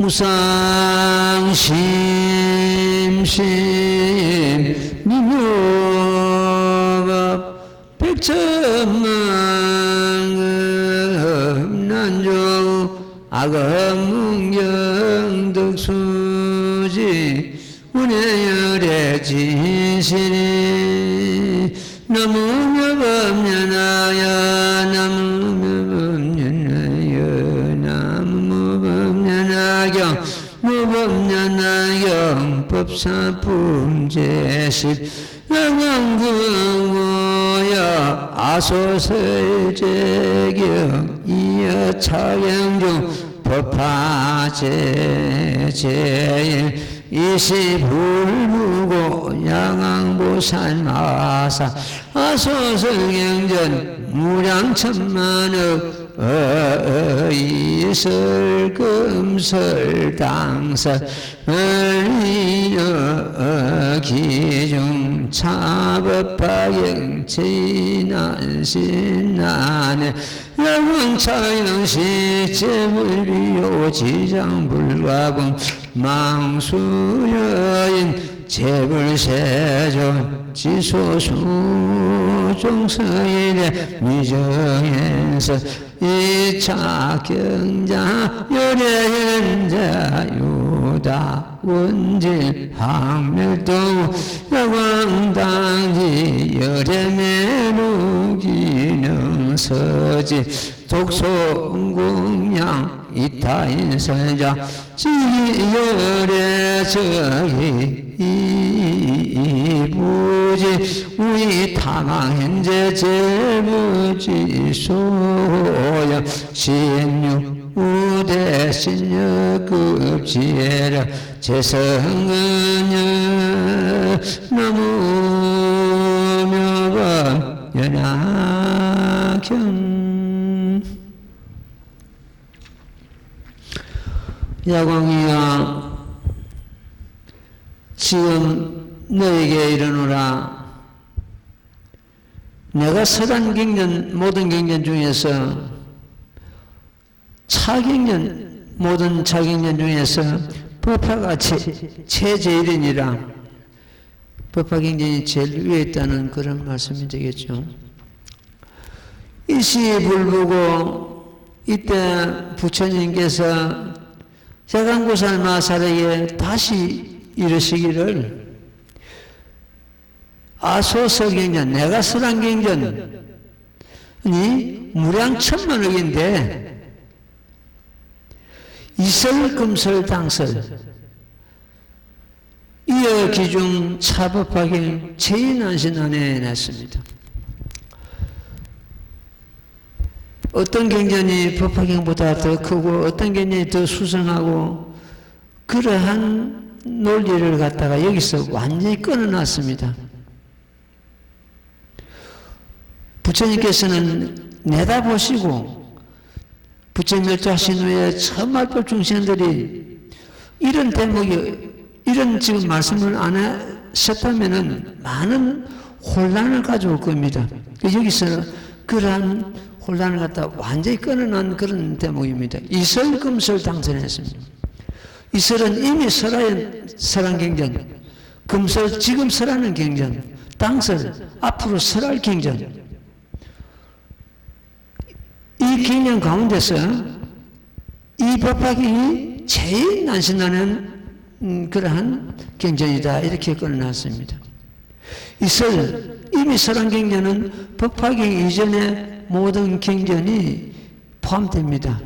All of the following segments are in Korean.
무상심심 미묘법 백천만금 난조 악업문경 덕수지 운해열의 진실이 나무묘법연하여 나무묘법연하여 나무묘법연하경 무법연하경 법사품제식 영왕구모여 아소설제경 이여차경중 법화제제일 이시불무고 양왕보살마사 아소설경전 무량천만억 이설금설 당설 기중 차법파경 진난신난해 영원차영시 재물비요 지장불가공 망수여인 재불세존 지소수종서일에 미정에서 이차경자 열애현자 유다 원질 항멸도 여광당지 열애매루기능서지 독소공양 이타인설자 지열애저기 이부지 우이 탐망현재 제부지소야 신유 우대 신여급지혜라 제성은여 나무묘법 연하경 야광이야 지금 너에게 이르노라. 내가 설한 경전 모든 경전 중에서 차경전 모든 차경전 중에서 법화가 최제일이니라. 법화경전이 제일 위에 있다는 그런 말씀이 되겠죠. 일시불보고 이때 부처님께서 야광보살 마살에게 다시 이르시기를 아소설경전 내가 설한 경전이 무량천만억인데 이설금설 당설 이어 기중 차법화경 제인안신안에 냈습니다. 어떤 경전이 법화경보다 더 크고 어떤 경전이 더 수성하고 그러한 논리를 갖다가 여기서 완전히 끊어놨습니다. 부처님께서는 내다보시고 부처 멸도하신 후에 천만법 중생들이 이런 대목이 이런 지금 말씀을 안 하셨다면 많은 혼란을 가져올 겁니다. 여기서 그러한 혼란을 갖다 완전히 끊어놓은 그런 대목입니다. 이설금설 당선했습니다. 이설은 이미 설한 경전, 금설 지금 설하는 경전, 당설 앞으로 설할 경전. 이 경전 가운데서 이 법화경이 제일 난신나는 그러한 경전이다 이렇게 끊어놨습니다. 이미 설한 경전은 법화경 이전에 모든 경전이 포함됩니다.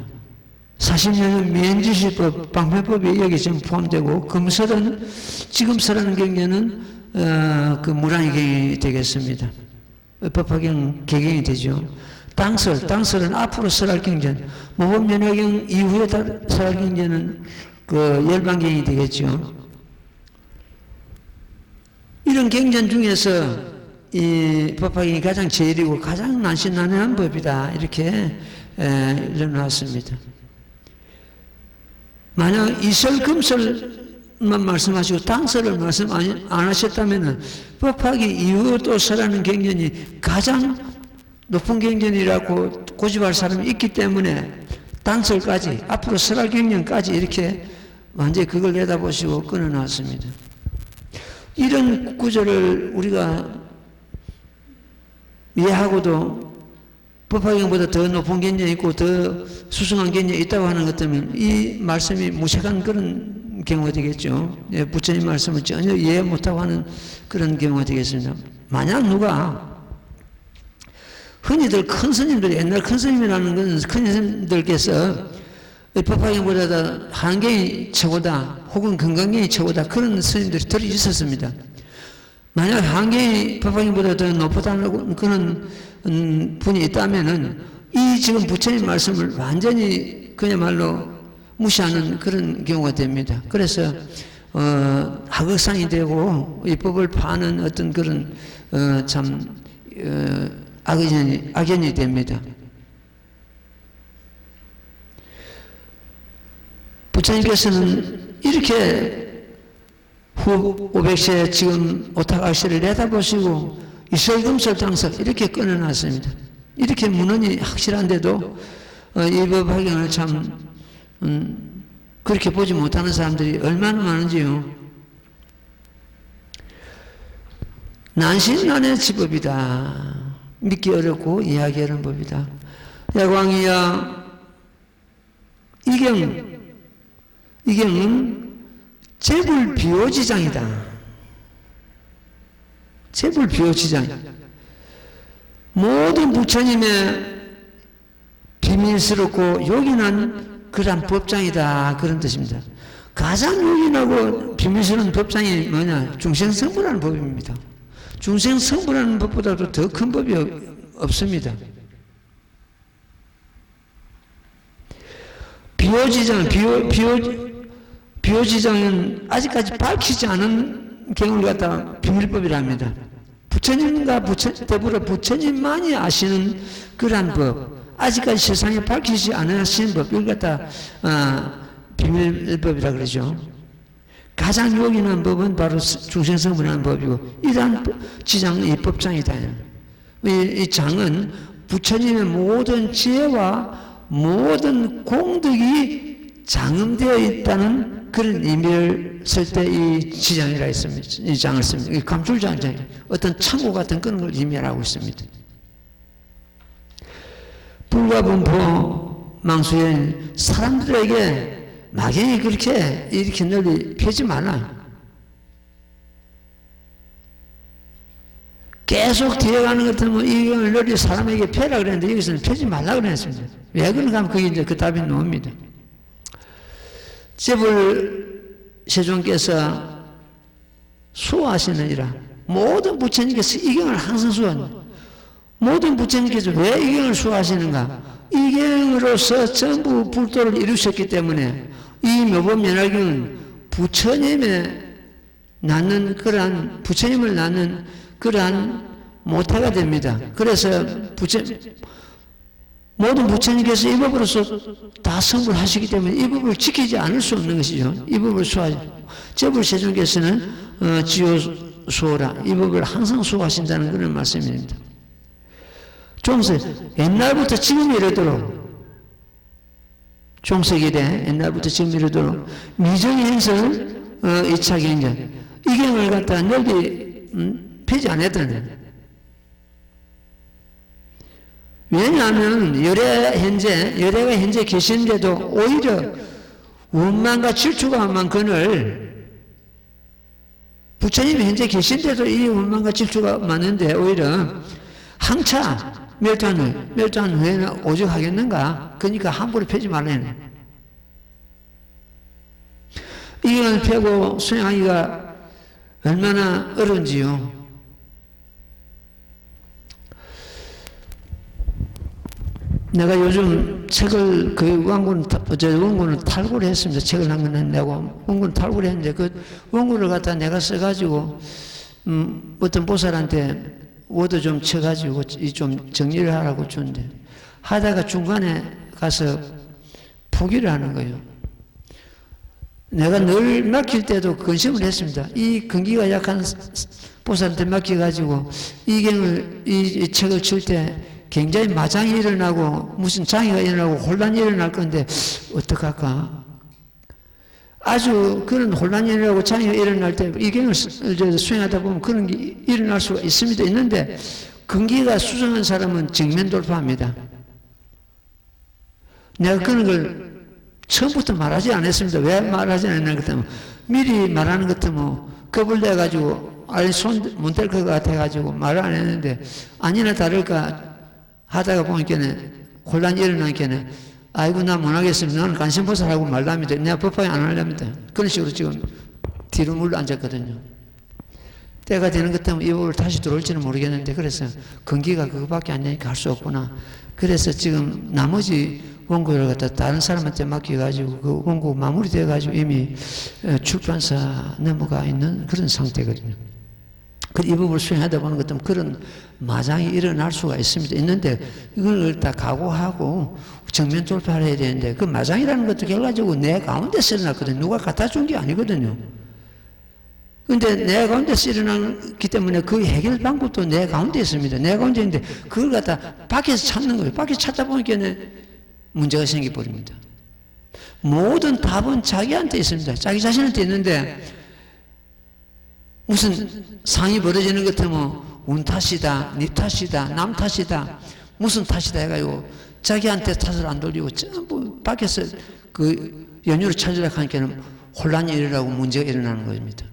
40년은 미행지시법, 방패법이 여기 지금 포함되고 금설은 지금 설하는 경전은 그 무량의경이 되겠습니다. 법화경 개경이 되죠. 당설은 앞으로 설할 경전, 모범연화경 이후에 설할 경전은 그 열반경이 되겠죠. 이런 경전 중에서 이 법화경이 가장 제일이고 가장 난신난해한 법이다 이렇게 일어났습니다. 만약 이설금설만 말씀하시고 당설을 말씀 안 하셨다면 법화기 이후 또 설하는 경전이 가장 높은 경전이라고 고집할 사람이 있기 때문에 당설까지 앞으로 설할 경전까지 이렇게 완전히 그걸 내다보시고 끊어놨습니다. 이런 구절을 우리가 이해하고도 법화경보다 더 높은 개념이 있고 더 수승한 개념이 있다고 하는 것 때문에 이 말씀이 무색한 그런 경우가 되겠죠. 예, 부처님 말씀을 전혀 이해 못하고 하는 그런 경우가 되겠습니다. 만약 누가 흔히들 큰 스님들, 옛날 큰 스님이라는 것은 큰 스님들께서 법화경보다 한경이 최고다 혹은 건강경이 최고다 그런 스님들이 덜 있었습니다. 만약 한경이 법화경보다 더 높다는 그런 분이 있다면은 이 지금 부처님 말씀을 완전히 그야말로 무시하는 그런 경우가 됩니다. 그래서 하극상이 되고 이 법을 파는 어떤 그런 참 악연이 됩니다. 부처님께서는 이렇게 후 500세 지금 오타각시를 내다보시고 이설금설장석 이렇게 끊어놨습니다. 이렇게 문헌이 확실한데도 이 법화경을 참 그렇게 보지 못하는 사람들이 얼마나 많은지요. 난신난의 지법이다. 믿기 어렵고 이해하기 어려운 법이다. 야광이야 이경은 재불비오지장이다. 재불비오지장. 모든 부처님의 비밀스럽고 요긴한 그런 법장이다. 그런 뜻입니다. 가장 요긴하고 비밀스러운 법장이 뭐냐? 중생성불하는 법입니다. 중생성불하는 법보다도 더 큰 법이 없습니다. 비오지장은 아직까지 밝히지 않은 경우를 갖다가 비밀법이랍니다. 부처님과 더불어 부처님만이 아시는 그러한 법, 아직까지 세상에 밝히지 않으신 법, 이걸 갖다 비밀법이라 그러죠. 가장 요긴한 법은 바로 중생성불하는 법이고, 이러한 지장은 이 법장이다. 이 장은 부처님의 모든 지혜와 모든 공덕이 장음되어 있다는 그런 의미를 쓸 때 이 지장이라 했습니다. 이 장을 씁니다. 이 감출장장이 어떤 창고 같은 그런 걸 의미하고 있습니다. 불가분포 망수엔 사람들에게 막연히 그렇게 이렇게 널리 펴지 말라. 계속 뒤에가는 것 같으면 이경을 널리 사람에게 펴라 그랬는데 여기서는 펴지 말라 그랬습니다. 왜 그런가 하면 그게 이제 그 답이 나옵니다. 제불 세존께서 수호하시느니라. 모든 부처님께서 이경을 항상 수호합니다. 모든 부처님께서 왜 이경을 수호하시는가? 이경으로서 전부 불도를 이루셨기 때문에 이 묘법연화경은 부처님을 낳는 그러한 모태가 됩니다. 그래서 모든 부처님께서 이 법으로서 다 성불하시기 때문에 이 법을 지키지 않을 수 없는 것이죠. 이 법을 수호하죠. 제불세존께서는 지효수호라. 이 법을 항상 수호하신다는 그런 말씀입니다. 종세, 옛날부터 지금 이르도록 종세기대 옛날부터 지금 이르도록 미정행설 2차 경전 이 경을 갖다 널리 펴지 않았던. 왜냐하면 열애가 현재 계신데도 오히려 원만과 질투가만 건을 부처님이 현재 계신데도 이 원만과 질투가 많은데 오히려 항차 멸도한 후에는 오죽 하겠는가? 그러니까 함부로 펴지 말라네. 이걸 펴고 수행하기가 얼마나 어려운지요. 내가 요즘 책을 원고는 탈고를 했습니다. 책을 한 권 내고 원고는 탈고를 했는데 그 원고를 갖다 내가 써가지고 어떤 보살한테 워드 좀 쳐가지고 좀 정리를 하라고 줬는데 하다가 중간에 가서 포기를 하는 거예요. 내가 늘 맡길 때도 근심을 했습니다. 이 근기가 약한 보살한테 맡겨가지고 이 책을 칠 때 굉장히 마장이 일어나고 무슨 장애가 일어나고 혼란이 일어날 건데 어떡할까? 아주 그런 혼란이 일어나고 장애가 일어날 때 이경을 수행하다 보면 그런 게 일어날 수가 있습니다. 있는데 근기가 수정한 사람은 정면 돌파합니다. 내가 그런 걸 처음부터 말하지 않았습니다. 왜 말하지 않았나 그랬더니 미리 말하는 것 같으면 겁을 내가지고 아니 손 못 댈 것 같아가지고 말을 안 했는데 아니나 다를까 하다가 보니까 혼란이 일어나니까 아이고 나 못하겠습니다. 나는 간신보살하고 말도 합니다. 내가 법화에 안 하렵니다. 그런 식으로 지금 뒤로 물러 앉았거든요. 때가 되는 것 때문에 이 법을 다시 들어올지는 모르겠는데 그래서 근기가 그거밖에 안 되니까 할 수 없구나. 그래서 지금 나머지 원고를 갖다 다른 사람한테 맡겨가지고 그 원고 마무리돼가지고 이미 출판사 넘어가 있는 그런 상태거든요. 이 법을 수행하다 보는 것 때문에 그런 마장이 일어날 수가 있습니다. 있는데 이걸 다 각오하고 정면 돌파를 해야 되는데 그 마장이라는 것도 결과적으로 내 가운데서 일어났거든요. 누가 갖다 준 게 아니거든요. 근데 내 가운데서 일어나기 때문에 그 해결 방법도 내 가운데 있습니다. 내 가운데 있는데 그걸 갖다 밖에서 찾는 거예요. 밖에서 찾다 보니까 문제가 생겨버립니다. 모든 답은 자기한테 있습니다. 자기 자신한테 있는데 무슨 상이 벌어지는 것 같으면 운 탓이다, 니 탓이다, 남 탓이다, 무슨 탓이다 해가지고 자기한테 탓을 안 돌리고 전부 밖에서 그 연유를 찾으려고 하니까 혼란이 일어나고 문제가 일어나는 것입니다.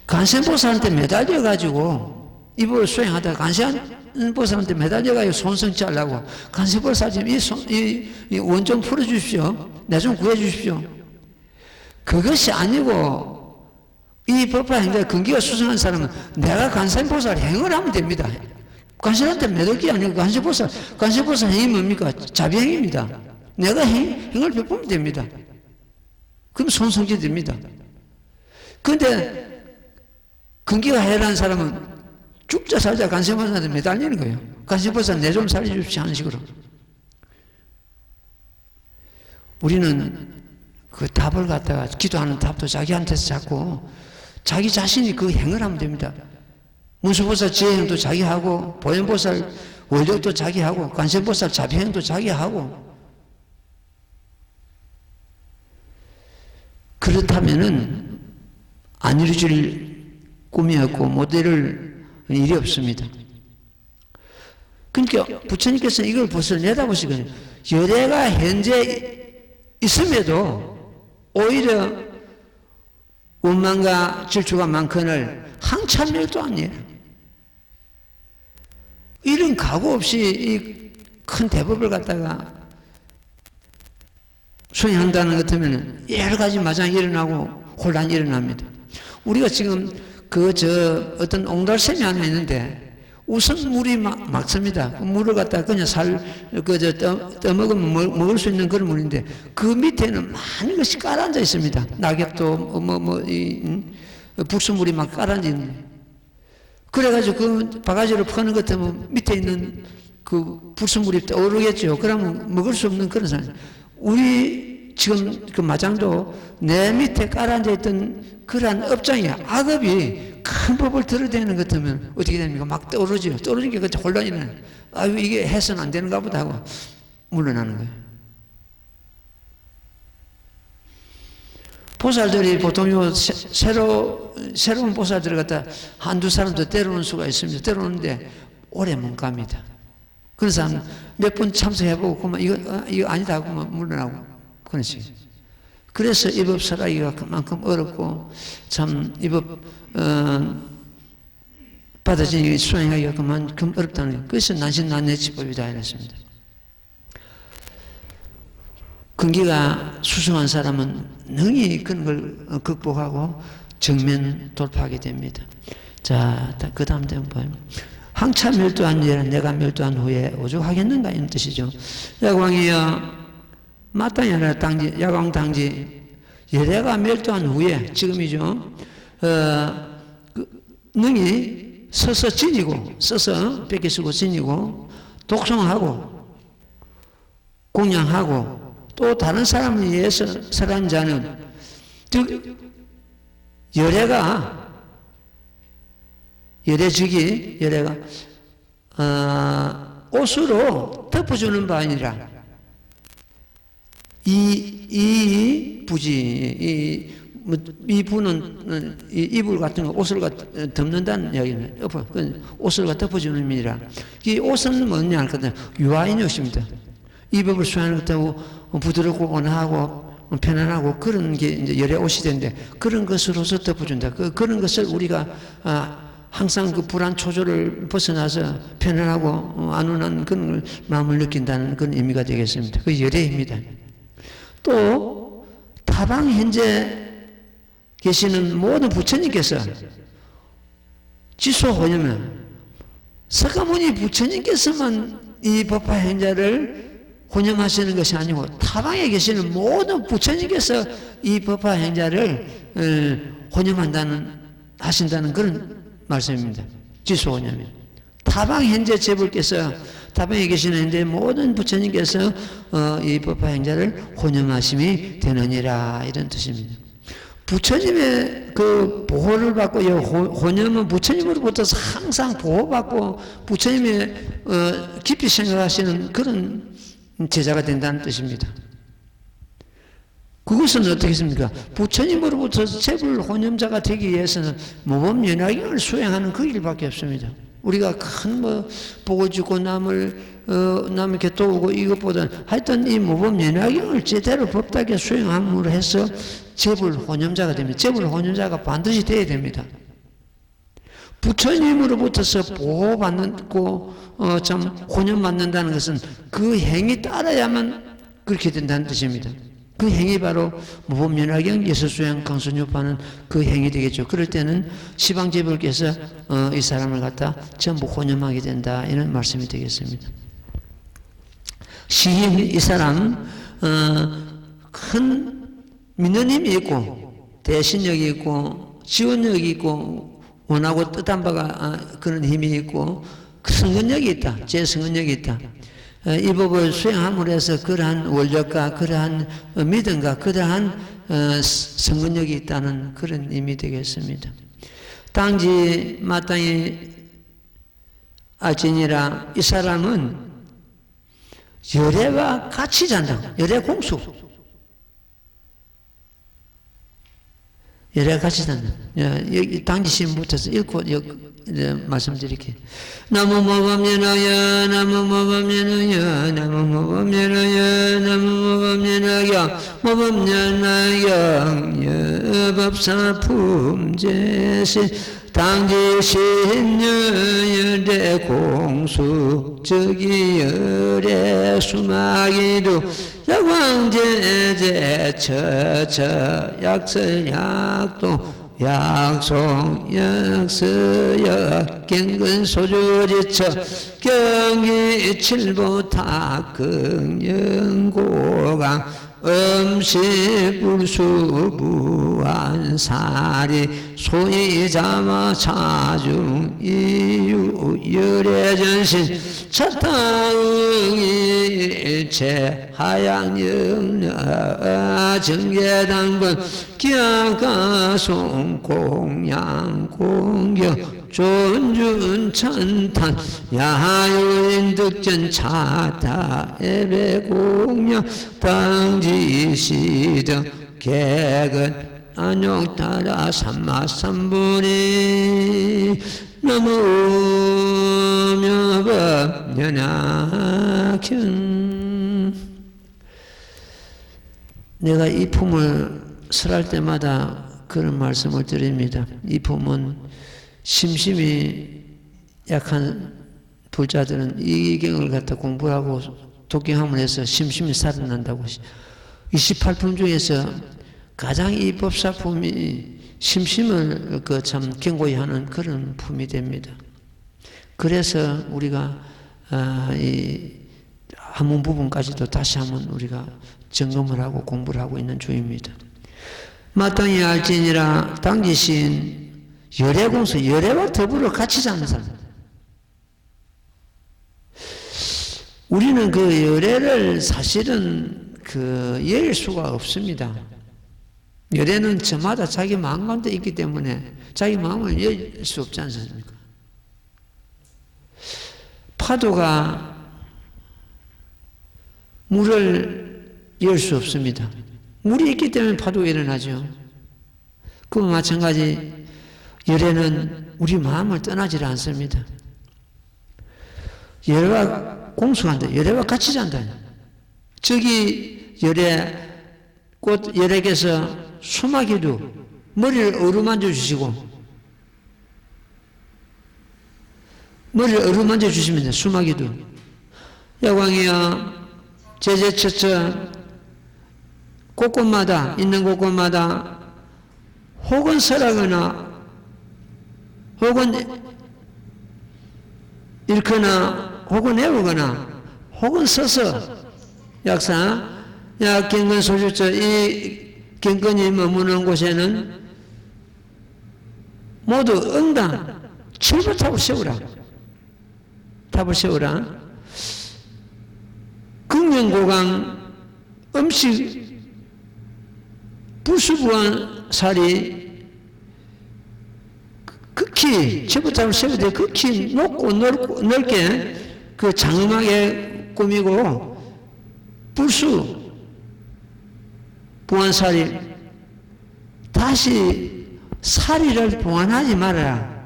간센보살한테 매달려가지고 이 법을 수행하다가 간센보살한테 매달려가지고 손성치 하려고 간센보살님 이 원 좀 풀어주십시오. 내 좀 구해주십시오. 그것이 아니고 이 법화 행위가 근기가 수승한 사람은 내가 간센보살 행을 하면 됩니다. 간센한테 매달 게 아니고 간센보살 행위 뭡니까? 자비행위입니다. 내가 행을 베푸면 됩니다. 그럼 손성치 됩니다. 그런데 근기가 해라는 사람은 죽자 살자 간센보살한테 매달리는 거예요. 간센보살 내 좀 살려주십시오 하는 식으로. 우리는 그 답을 갖다가 기도하는 답도 자기한테서 잡고 자기 자신이 그 행을 하면 됩니다. 문수보살 지혜행도 자기 하고 보현보살 원력도 자기 하고 간센보살 자비행도 자기 하고 그렇다면은 안 이루어질 꿈이었고 못 이룰 일이 없습니다. 그러니까 부처님께서는 이걸 벌써 내다보시거든요. 열애가 현재 있음에도 오히려 원망과 질투가 많거늘 한참 일도 아니에요. 이런 각오 없이 이 큰 대법을 갖다가 수행한다는 것 같으면 여러 가지 마장이 일어나고 혼란이 일어납니다. 우리가 지금 어떤 옹달샘이 하나 있는데 우선 물이 막습니다. 물을 갖다가 그냥 떠먹으면 먹을 수 있는 그런 물인데 그 밑에는 많은 것이 깔아앉아 있습니다. 낙엽도 북수물이 막 깔아앉아 있는. 그래가지고 그 바가지로 퍼는 것 때문에 밑에 있는 그 불순물이 떠오르겠죠. 그러면 먹을 수 없는 그런 상황. 우리 지금 그 마장도 내 밑에 깔아앉아 있던 그러한 업장이 악업이 큰 법을 들어대는 것 같으면 어떻게 됩니까? 막 떠오르죠. 떠오르니까 그때 혼란이 나요. 아유, 이게 해서는 안 되는가 보다 하고 물러나는 거예요. 보살들이 보통 새로운 보살들을 갖다 한두 사람도 때려오는 수가 있습니다. 때려오는데 오래 못 갑니다. 그런 사람 몇 번 참석해보고 그만 이거 아니다 하고 물러나고 그런 식이에요. 그래서 이 법 설하기가 그만큼 어렵고 참 이 법 받아들이기 수행하기가 그만큼 어렵다는 거예요. 그래서 난신난내치법이다 이랬습니다. 근기가 수승한 사람은 능히 그런 걸 극복하고 정면 돌파하게 됩니다. 자, 그 다음 대본 항차 멸도한 예는 내가 멸도한 후에 오죽하겠는가 이런 뜻이죠. 야광이여 마땅히 하라 당지 야광 당지 예래가 멸도한 후에 지금이죠. 능히 서서 지니고 서서 뺏기 쓰고 지니고 독송하고 공양하고 또 다른 사람을 위해서 설한 자는 즉 열애가 옷으로 덮어주는 바 아니라 이 부는 이불 같은 거, 옷을 덮는다는 이야기입니다. 옷을 덮어주는 의미라. 이 옷은 뭐냐 할 거든 유아인 옷입니다. 이 법을 수행하는 것도 부드럽고 온화하고 편안하고 그런 게 이제 열의 옷이 되는데 그런 것으로서 덮어준다. 그런 것을 우리가 항상 그 불안 초조를 벗어나서 편안하고 안온한 그런 마음을 느낀다는 그런 의미가 되겠습니다. 그 열애입니다. 또 타방 현재 계시는 모든 부처님께서 지소호념은 석가모니 부처님께서만 이 법화 행자를 혼념하시는 것이 아니고 타방에 계시는 모든 부처님께서 이 법화 행자를 하신다는 그런 말씀입니다. 지소호념이. 타방 현재 제불께서 타방에 계시는 현재 모든 부처님께서 이 법화 행자를 혼념하심이 되느니라 이런 뜻입니다. 부처님의 그 보호를 받고 혼념은 부처님으로부터 항상 보호받고 부처님의 깊이 생각하시는 그런 제자가 된다는 뜻입니다. 그것은 어떻겠습니까? 부처님으로부터 제불 혼념자가 되기 위해서는 모범연화경을 수행하는 그 일밖에 없습니다. 우리가 큰 복을 주고 남에게 도우고 이것보다는 하여튼 이 모범연화경을 제대로 법답게 수행함으로 해서 제불 혼념자가 됩니다. 제불 혼념자가 반드시 되어야 됩니다. 부처님으로부터서 보호받고 참 혼념받는다는 것은 그 행이 따라야만 그렇게 된다는 뜻입니다. 그 행이 바로 모범연화경 예수수행 강선유파는 그 행이 되겠죠. 그럴 때는 시방제불께서 이 사람을 갖다 전부 혼념하게 된다 이런 말씀이 되겠습니다. 시인 이 사람 큰 믿는 힘이 있고 대신력이 있고 지원력이 있고 원하고 뜻한 바가 그런 힘이 있고 성근력이 있다. 제성근력이 있다. 이 법을 수행함으로 해서 그러한 원력과 그러한 믿음과 그러한 성근력이 있다는 그런 의미 되겠습니다. 당지 마땅히 알지니라 이 사람은 열애와 같이 잔다. 열애 공수. 열애와 같이 잔다. 여기 당지심부터 읽고 말씀드릴게요. 나무 모범연하여 나무 모범연하여 나무 모범연하여 나무 모범연하여 모범연하여 여법사품제신 당지신여열의 공수 즉이열의 수마기도 약왕제제 처처 약설약도 약송 약서역 경근소주지처 경기칠보탁긍영고강 음식불수부안사리 소이자마 차중 이유 열애전신 차탕일체 하양영려 정계당분 기아가송 공양공경 존준찬탄 야유인득전 차타 예배공양 당지시등 개근 안용따라 삼마삼분이 너무며법연하경 내가 이 품을 설할 때마다 그런 말씀을 드립니다. 이 품은 심심이 약한 불자들은 이 경을 갖다 공부하고 독경함을 해서 심심이 살아난다고 28품 중에서 가장 이 법사품이 심심을 참 견고히 하는 그런 품이 됩니다. 그래서 우리가 이 한문 부분까지도 다시 한번 우리가 점검을 하고 공부를 하고 있는 중입니다. 마땅히 알지니라 당지신 열애공수, 열애와 더불어 같이 자는 사람. 우리는 그 열애를 사실은 열 수가 없습니다. 열애는 저마다 자기 마음 가운데 있기 때문에 자기 마음을 열 수 없지 않습니까? 파도가 물을 열 수 없습니다. 물이 있기 때문에 파도가 일어나죠. 그와 마찬가지 열애는 우리 마음을 떠나질 않습니다. 열애와 공수한다. 열애와 같이 잔다. 저기 열애, 꽃 열애께서 수마귀도 머리를 어루만져 주시고, 머리를 어루만져 주시면 돼. 수마귀도. 야광이여 제제처처 곳곳마다 있는 곳곳마다 혹은 설하거나 혹은 읽거나 혹은 외우거나 혹은 서서 약사 야 경건소주처 이 경건이 머무는 곳에는 모두 응당 7부탑을 세우라. 탑을 세우라. 극명고강 음식 불수부한살이 극히 제부탑을 세우되 극히 높고 넓게 그 장엄하게 꾸미고 불수 부한살이 다시 사리를 봉안하지 말아라.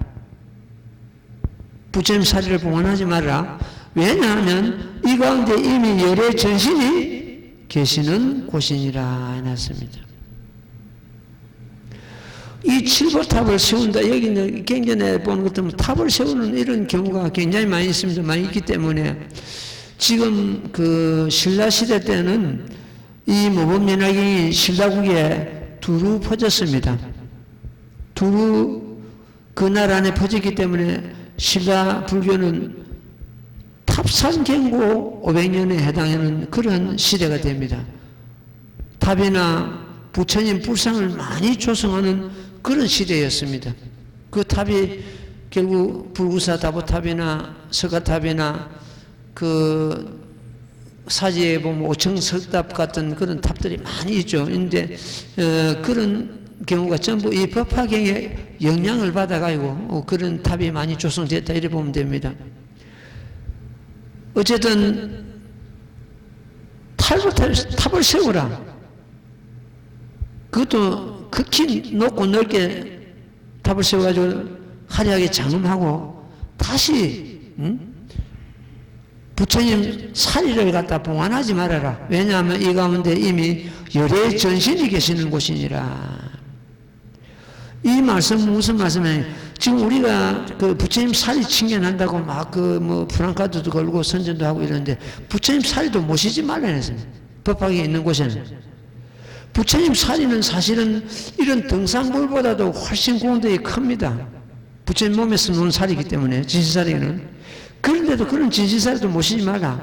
부처님 사리를 봉안하지 말아라. 왜냐하면 이 가운데 이미 열애 전신이 계시는 곳이니라 해놨습니다. 이 칠보탑을 세운다. 여기는 경전에 보는 것처럼 탑을 세우는 이런 경우가 굉장히 많이 있습니다. 많이 있기 때문에 지금 그 신라시대 때는 이 모범연화경이 신라국에 두루 퍼졌습니다. 두루 그 나라 안에 퍼졌기 때문에 신라 불교는 탑산경고 500년에 해당하는 그런 시대가 됩니다. 탑이나 부처님 불상을 많이 조성하는 그런 시대였습니다. 그 탑이 결국 불구사 다보탑이나 석가탑이나 그 사지에 보면 오청석탑 같은 그런 탑들이 많이 있죠. 그런데 그런 경우가 전부 이 법화경의 영향을 받아가지고 그런 탑이 많이 조성됐다 이렇게 보면 됩니다. 어쨌든 탑을 세우라. 그것도 극히 높고 넓게 탑을 세워가지고 화려하게 장엄하고 다시 부처님 사리를 갖다 봉안하지 말아라. 왜냐하면 이 가운데 이미 열애 전신이 계시는 곳이니라. 이 말씀은 무슨 말씀이에요? 지금 우리가 그 부처님 사리 칭견한다고 막 그 뭐 프랑카드도 걸고 선전도 하고 이러는데 부처님 사리도 모시지 말라 했습니다. 법화에 있는 곳에는. 부처님 사리는 사실은 이런 등산물보다도 훨씬 공덕이 큽니다. 부처님 몸에서 놓은 사리이기 때문에 진실사리는. 그런데도 그런 진실사리도 모시지 마라.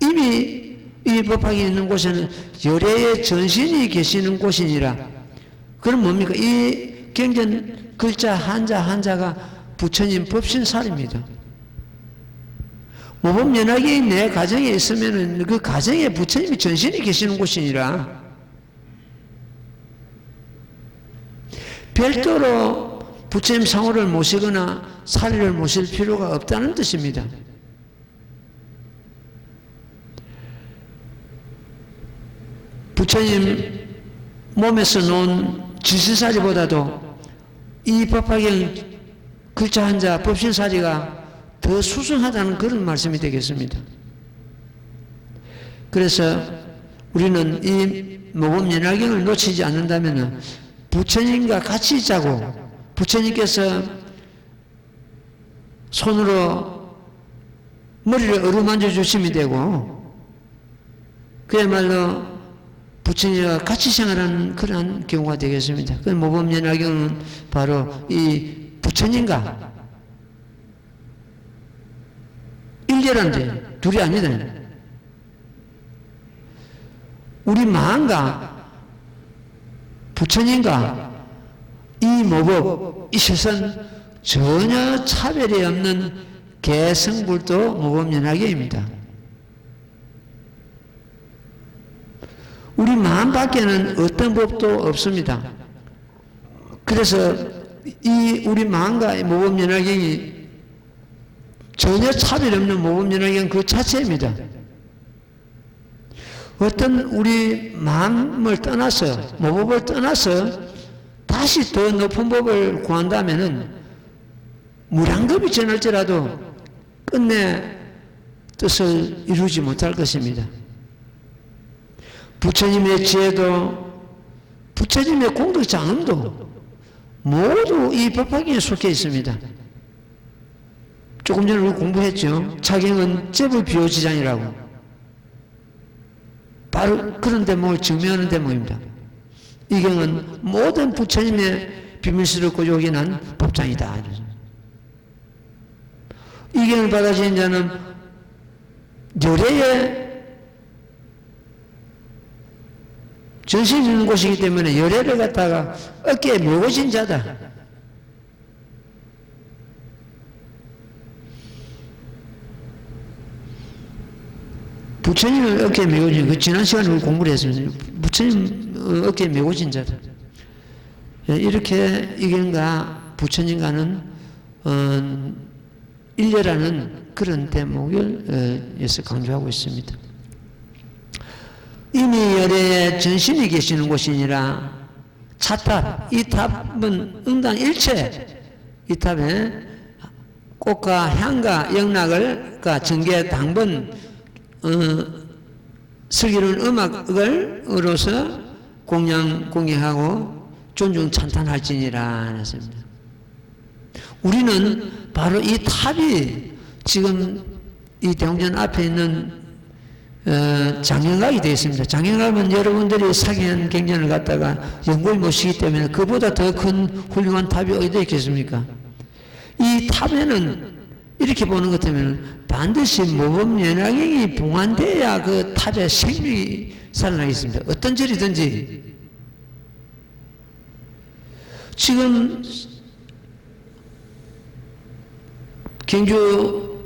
이미 이 법화에 있는 곳에는 열애의 전신이 계시는 곳이니라. 그럼 뭡니까? 이 경전 글자 한자가 부처님 법신살입니다. 모범연하게 내 가정에 있으면은 그 가정에 부처님이 전신이 계시는 곳이니라. 별도로 부처님 상호를 모시거나 사리를 모실 필요가 없다는 뜻입니다. 부처님 몸에서 놓은 지실사리보다도 이 법화경 글자 한자 법신사리가 더 수승하다는 그런 말씀이 되겠습니다. 그래서 우리는 이 모범연화경을 놓치지 않는다면 부처님과 같이 있자고 부처님께서 손으로 머리를 어루만져 주시면 되고 그야말로 부처님과 같이 생활하는 그러한 경우가 되겠습니다. 그 모범연화경은 바로 이 부처님과 일절한데 둘이 아니다. 우리 마음과 부처님과 이 모법, 이 세상 전혀 차별이 없는 개성불도 모범연화경입니다. 우리 마음 밖에는 어떤 법도 없습니다. 그래서 이 우리 마음과 모범연화경이 전혀 차별 없는 모범연화경 그 자체입니다. 어떤 우리 마음을 떠나서, 모법을 떠나서 다시 더 높은 법을 구한다면은 무량겁이 지날지라도 끝내 뜻을 이루지 못할 것입니다. 부처님의 지혜도, 부처님의 공덕 장엄도 모두 이 법화경에 속해 있습니다. 조금 전에 우리 공부했죠. 차경은 제불 비호지장이라고. 바로 그런 대목을 증명하는 대목입니다. 이 경은 모든 부처님의 비밀스를 고조기난 법장이다. 이 경을 받아들인 자는 열애에 전신이 있는 곳이기 때문에 열애를 갖다가 어깨에 메고진 자다. 부처님을 어깨에 메고진, 그 지난 시간에 우리 공부를 했습니다. 부처님 어깨에 메고진 자다. 이렇게 이견과 부처님과는 일례라는 그런 대목을 여기서 강조하고 있습니다. 이미 열애에 전신이 계시는 곳이니라. 차탑, 이 탑은 응당일체, 이 탑에 꽃과 향과 영락을, 정계, 당번, 슬기로운 음악을로서 공양하고 존중 찬탄할지니라 했습니다. 우리는 바로 이 탑이 지금 이 대웅전 앞에 있는 장영각이 되어 있습니다. 장영각은 여러분들이 사기한 경전을 갖다가 연구를 못시기 때문에 그보다 더 큰 훌륭한 탑이 어디에 있겠습니까? 이 탑에는 이렇게 보는 것 때문에 반드시 모범연화경이 봉안돼야 그 탑에 생명이 살아나겠습니다. 어떤 절이든지. 지금 경주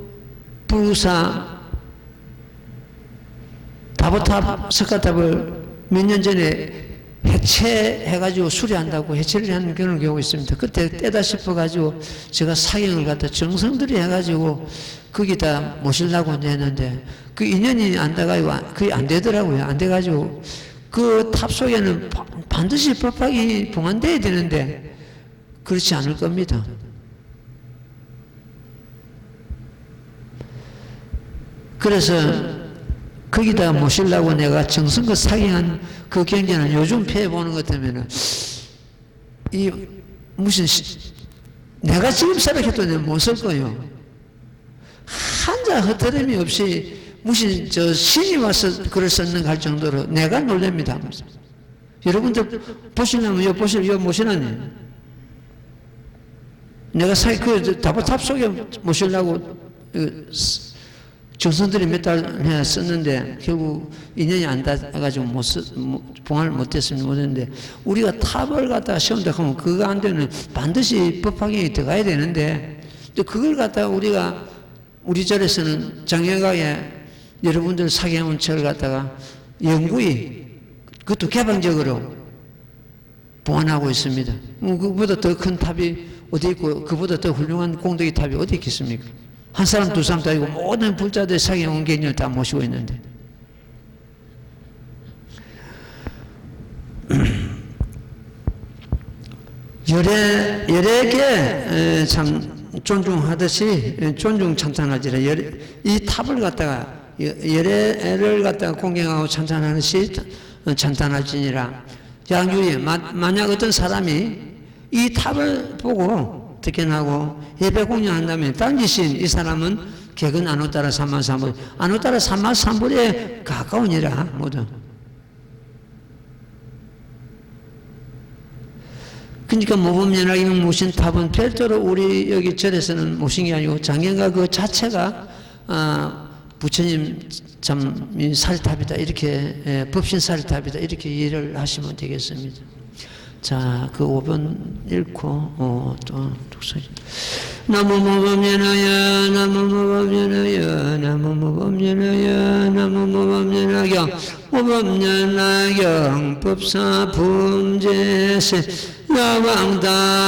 불구사 다보탑 석가탑을 몇 년 전에 해체해가지고 수리한다고 해체를 하는 그런 경우가 있습니다. 그때 떼다 싶어가지고 제가 사경을 갖다 정성들이 해가지고 거기다 모시려고 했는데 그 인연이 안 돼가지고 그게 안 되더라고요. 안 돼가지고 그 탑 속에는 반드시 법학이 봉안돼야 되는데 그렇지 않을 겁니다. 그래서 거기다 모시려고 내가 정성껏 사경한 그 경전을 요즘 펴보는 것 때문에 이 무슨 내가 지금 생각해도 내가 못 쓸 거예요. 한자 허터름이 없이 무슨 신이 와서 글을 썼는가 할 정도로 내가 놀랍니다. 여러분들 보시려면 여 모시라니. 내가 그 다보탑 속에 모시려고 정성들이 몇 달 썼는데 결국 인연이 안 닿아가지고 봉안을 못했습니다. 못했는데 우리가 탑을 갖다가 세운다 하면 그거 안 되면 반드시 법화경이 들어가야 되는데 또 그걸 갖다가 우리가 우리 절에서는 장영각에 여러분들 사경한 책을 갖다가 영구히 그것도 개방적으로 봉안하고 있습니다. 그보다 더 큰 탑이 어디 있고 그보다 더 훌륭한 공덕의 탑이 어디 있겠습니까? 한 사람 두 사람도 아니고 모든 불자들 사경한 경전을 다 모시고 있는데 열애에게 참 존중하듯이 존중 찬탄하지라. 이 탑을 갖다가 열애를 갖다가 공경하고 찬탄하듯이 찬탄할지니라. 양주에 만약 어떤 사람이 이 탑을 보고 특견하고 예배 공양한다면 딴짓인 이 사람은 객은 안오따라 삼만삼불 안오따라 삼만삼불에 가까우니라. 모두 그러니까 모범연화경 모신 탑은 별도로 우리 여기 절에서는 모신 게 아니고 장경가 그 자체가 부처님 참 살탑이다 이렇게 법신 살탑이다 이렇게 이해를 하시면 되겠습니다. 자, 그 5번 읽고 또 독서. 나무 모범연화여 나무 모범연화여 나무 모범연화여 나무 모범연화경 모범연화경 법사 분재세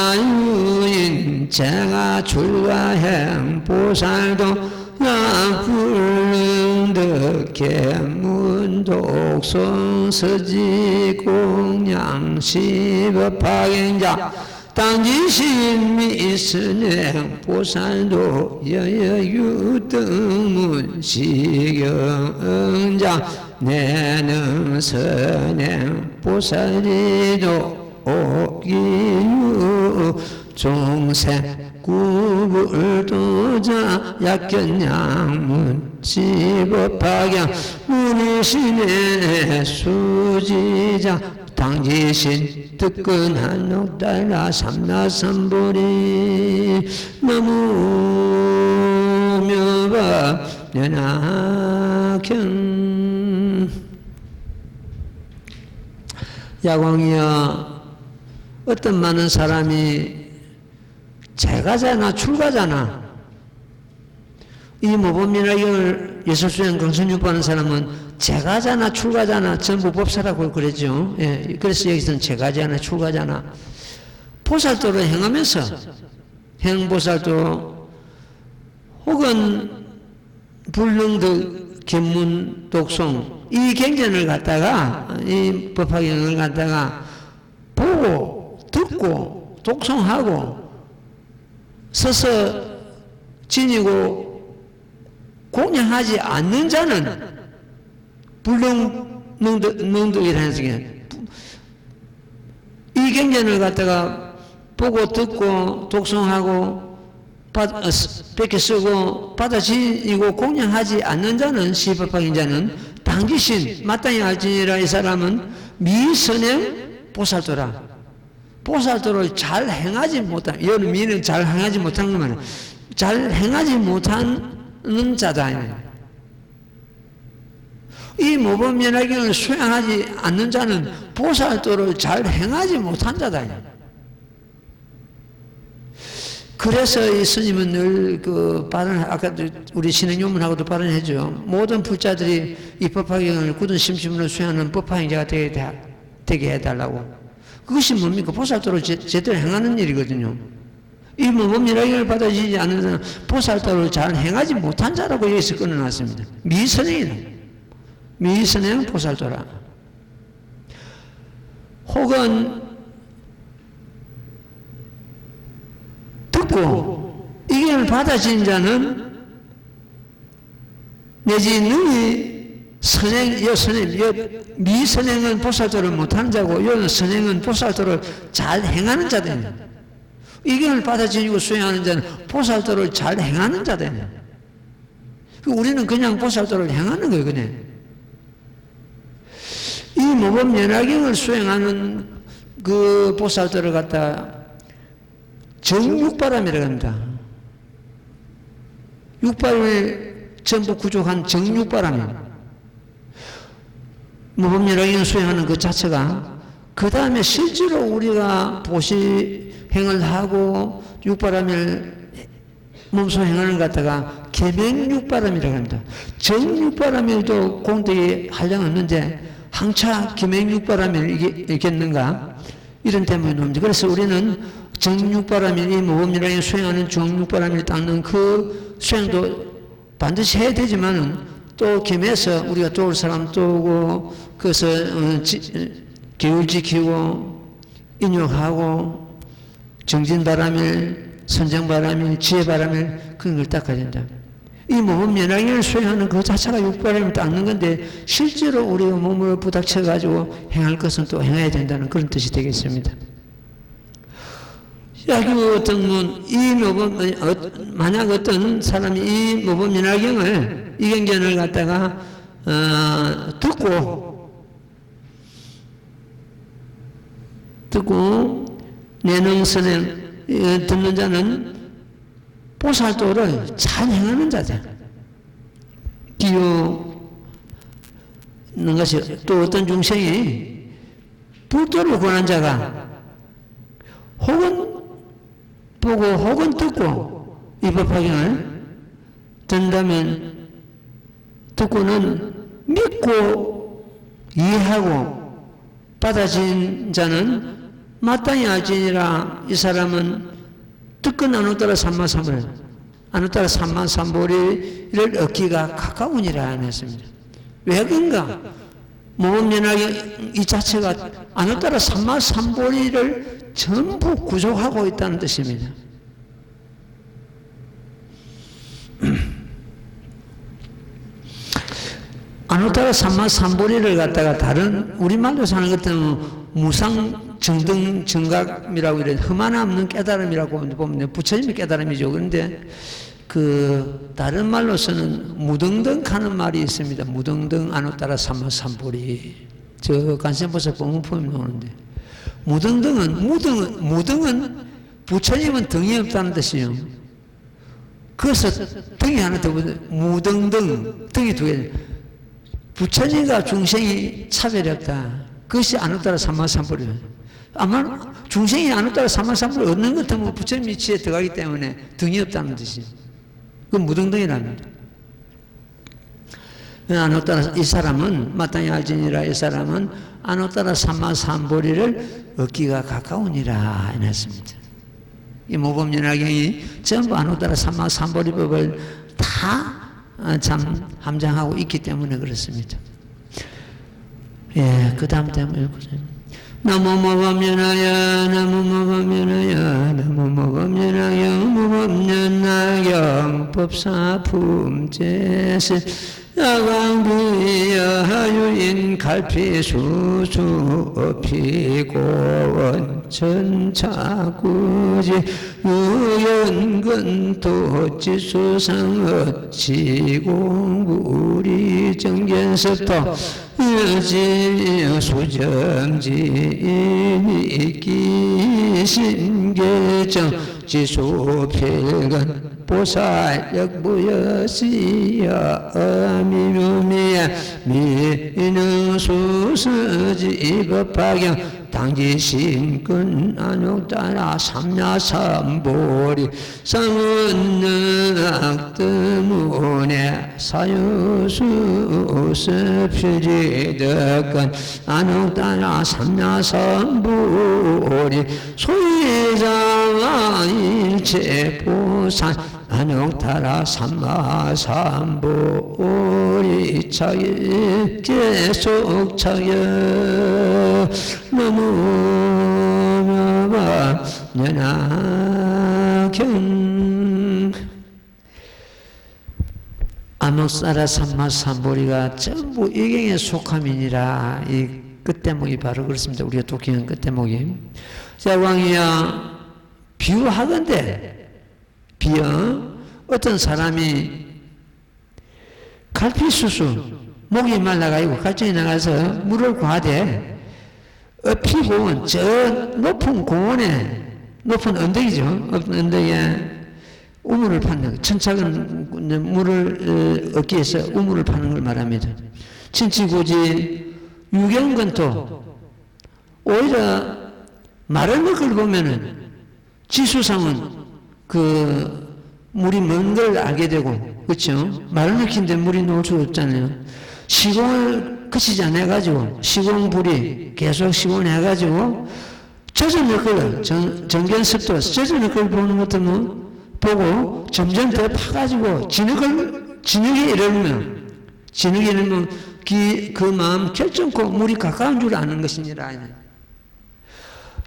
야왕다유인 제가 출가행 보살도 나 불능득 개문독송 서지 공양 시법파경자 당지신 미선행 보살도 여여유등문 시경자 내능 선행 보살이도 오기유 종생 구불도자 약견양문 시법파경 문의신의 수지자 당지신 뜨끈한 녹달라 삼라삼보리 나무묘법 연하경 야광이여 어떤 많은 사람이 재가잖아 출가잖아 이 모범민학을 예술수행 강선육하는 사람은 재가잖아 출가잖아 전부 법사라고 그랬죠. 예, 그래서 여기서는 재가잖아 출가잖아 보살도를 행하면서 행보살도 혹은 불능득 견문 독송 이 경전을 갖다가 이 법화경을 갖다가 보고 듣고 독송하고 서서 지니고 공양하지 않는 자는 불능득이라는 것이 이 경전을 갖다가 보고 듣고 독송하고 뺏겨 쓰고 받아지니고 공양하지 않는 자는 시법학인 자는 당기신 마땅히 알지니라 이 사람은 미선행 보살도라 보살도를 잘 행하지 못한 이거는 미는 잘 행하지 못한 것만 잘 행하지 못하는 자다 이 모범연화경을 수행하지 않는 자는 보살도를 잘 행하지 못한 자다 그래서 이 스님은 늘 그 발언 아까 우리 신행요문하고도 발언했죠. 모든 불자들이 이 법화경을 굳은 심심으로 수행하는 법화행자가 되게 해달라고. 그것이 뭡니까? 보살도를 제대로 행하는 일이거든요. 이 모범연화경을 받아지지 않는 자는 보살도를 잘 행하지 못한 자라고 여기서 끊어놨습니다. 미선행이다. 미선행 보살도라. 혹은 듣고 이견을 받아진 자는 내지 능히 선행, 선행, 미선행은 보살도를 못하는 자고 요 선행은 보살도를 잘 행하는 자다. 이견을 받아지고 수행하는 자는 보살도를 잘 행하는 자다. 우리는 그냥 보살도를 행하는 거예요. 그냥. 이 모범연화경을 수행하는 그 보살도를 갖다 정육바람이라고 합니다. 육바람을 전부 구족한 정육바람입니다. 모범연화경을 수행하는 그 자체가 그 다음에 실제로 우리가 보시행을 하고 육바람을 몸소 행하는 것 갖다가 계명육바람이라고 합니다. 정육바람에도 공덕이 한량없는데 항차 계명육바람을 이겼는가? 이런 때문에 놈들. 그래서 우리는 정육바람이 이 모범연화경을 수행하는 정육바람을 닦는 그 수행도 반드시 해야 되지만은 또 겸해서 우리가 도울 사람 도우고 그래서 계율 지키고 인욕하고 정진바람일 선정바람일 지혜바람일 그런 걸 닦아야 된다. 이 모범연화경을 수행하는 그 자체가 육바람을 닦는 건데 실제로 우리가 몸을 부닥쳐 가지고 행할 것은 또 행해야 된다는 그런 뜻이 되겠습니다. 야규 등문 이 모범 만약 어떤 사람이 이 모범연화경을 이 경전을 갖다가 듣고 내능선행 듣는 자는 보살도를 잘 행하는 자다. 기우는 것이 또 어떤 중생이 불도를 권한 자가 혹은 보고 혹은 듣고 이 법화경을 듣는다면 듣고는 믿고 이해하고 받아진 자는 마땅히 알지니라 이 사람은 뜨끈 안 오더라 삼마삼을 안을 따라 삼만삼보리를 얻기가 가까우니라 했습니다. 왜 그런가? 모범연합이 이 자체가 안을 따라 삼만삼보리를 전부 구족하고 있다는 뜻입니다. 안을 따라 삼만삼보리를 갖다가 다른 우리말로 사는 것 때문에 무상 정등 정각이라고 이래 흠 하나 없는 깨달음이라고 보면 부처님의 깨달음이죠. 그런데 그 다른 말로서는 무등등하는 말이 있습니다. 무등등 안을 따라 삼만삼보리. 저 간센보살 법문품에 나오는데 무등은 부처님은 등이 없다는 뜻이에요. 그래서 등이 하나 더 무등등 등이 두 개. 부처님과 중생이 차별이 없다. 그것이 안을 따라 삼만삼보리. 아마 중생이 안을 따라 삼만삼보리 얻는 것 같으면 부처님 이치에 들어가기 때문에 등이 없다는 뜻이에요. 그건 무등등이랍니다. 안을 따라 이 사람은 마땅히 알지니라 이 사람은 안을 따라 삼만삼보리를 얻기가 가까우니라 이랬습니다. 이 모범연화경이 전부 안을 따라 삼만삼보리법을 다 참 함장하고 있기 때문에 그렇습니다. 예, 그 다음 때문에 읽으세요. 나무 모범연화여 나무 모범연화여 나무 모범연화여 모범연화여 법사품제세 야광비여하유인 갈피수수 어피고원 전차구지 유연근도 지수상 어치공구리 정견섭도 여지 수정지 기신계정 지수필근 보살역부여시여 어미묘미야 미능수서지 법화경 당지신근 안욕따라 삼야삼보리 상은낙뜨문에 사유수습시지덕근 안욕따라 삼야삼보리 소위자와 일체보살 안욕따라 삼마삼보리 차기 계속 차여 너무나마 연하경 안욕따라 삼마삼보리가 전부 이경의 속함이니라. 이 끝대목이 바로 그렇습니다. 우리가 독경한 끝대목이. 자, 왕이야 비유하건대 어떤 사람이 갈피수수 목이 말라가지고 갈증이 나가서 물을 구하되 어피고원 저 높은 공원에 높은 언덕이죠. 언덕에 우물을 파는 거. 천착은 물을 얻기 위해서 우물을 파는 걸 말합니다. 친치고지 유경건토 오히려 마른 것을 보면은 지수상은 그 물이 먼 걸 알게 되고 그렇죠. 마른 흙인데 물이 놓을 수 없잖아요. 시공을 그치지 않아가지고 시공불이 계속 시공을 해가지고 젖은 흙을 정견습도 젖은 흙을 보는 것 같으면 보고 점점 더 파가지고 진흙이 이르면 그 마음 결정코 물이 가까운 줄 아는 것이니라.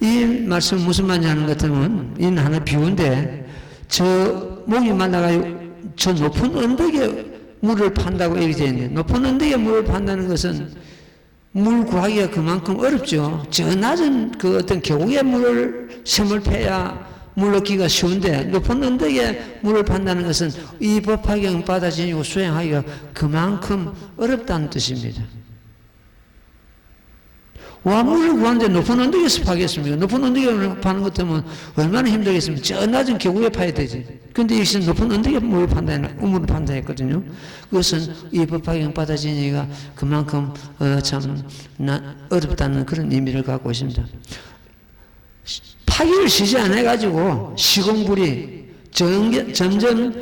이 말씀 무슨 말이냐 하는 것 같으면 이는 하나 비유인데 저 목이 말라가지고 저 높은 언덕에 물을 판다고 얘기되어 있는데 높은 언덕에 물을 판다는 것은 물 구하기가 그만큼 어렵죠. 저 낮은 그 어떤 계곡에 물을 샘을 패야 물 얻기가 쉬운데 높은 언덕에 물을 판다는 것은 이 법화경 받아지고 수행하기가 그만큼 어렵다는 뜻입니다. 와, 물을 구하는데 높은 언덕에서 파겠습니까? 높은 언덕에 파는 것 때문에 얼마나 힘들겠습니까? 저 낮은 계곡에 파야 되지. 근데 이것은 높은 언덕에 물을 우물을 판다 했거든요. 그것은 이 법화경 받아지니까 그만큼 참 어렵다는 그런 의미를 갖고 있습니다. 파기를 쉬지 않아가지고 시공불이 점점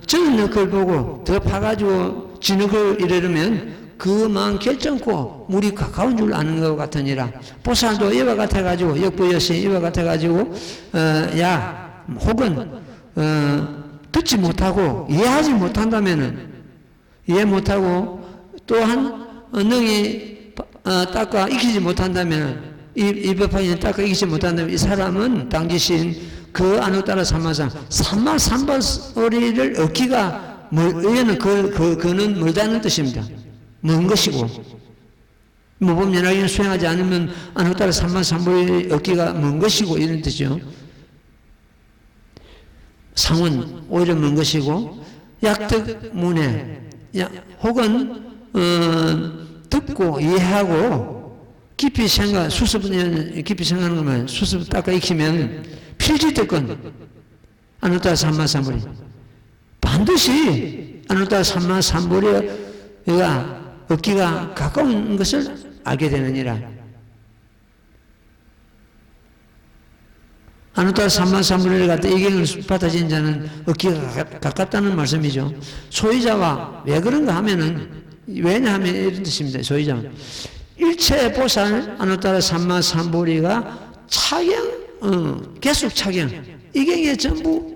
젖는 걸 보고 더 파가지고 진흙을 이르면 그만 결정코 물이 가까운 줄 아는 것 같으니라. 보살도 이와 같아가지고 역부여시 이와 같아가지고 야 혹은 듣지 못하고 이해하지 못한다면은 이해 못하고 또한 능히 닦아 익히지 못한다면 이 법화인 닦아 익히지 못한다면 이 사람은 당지신 그 안으따라 삼마삼 삼바삼바소리를 얻기가 의에는 그는 멀다는 뜻입니다. 먼 것이고 모범연락을 수행하지 않으면 안으따라 삼바삼보리 얻기가 먼 것이고 이런 뜻이죠. 상은 오히려 먼 것이고 약득문에 혹은 듣고 이해하고 깊이 생각, 수습은 깊이 생각하는 거면 수습 닦아 익히면 필지득건 안으따라 삼마삼보리 반드시 안으따라 삼마삼보리가 얻기가 가까운 것을 알게 되느니라. 안으따라 삼마삼보리를 갖다 이경을 받아진 자는 얻기가 가깝다는 말씀이죠. 소유자와 왜 그런가 하면은 왜냐하면 이런 뜻입니다. 소유자 일체 보살 안으따라 삼마삼보리가 차경 계속 차경 이경에 전부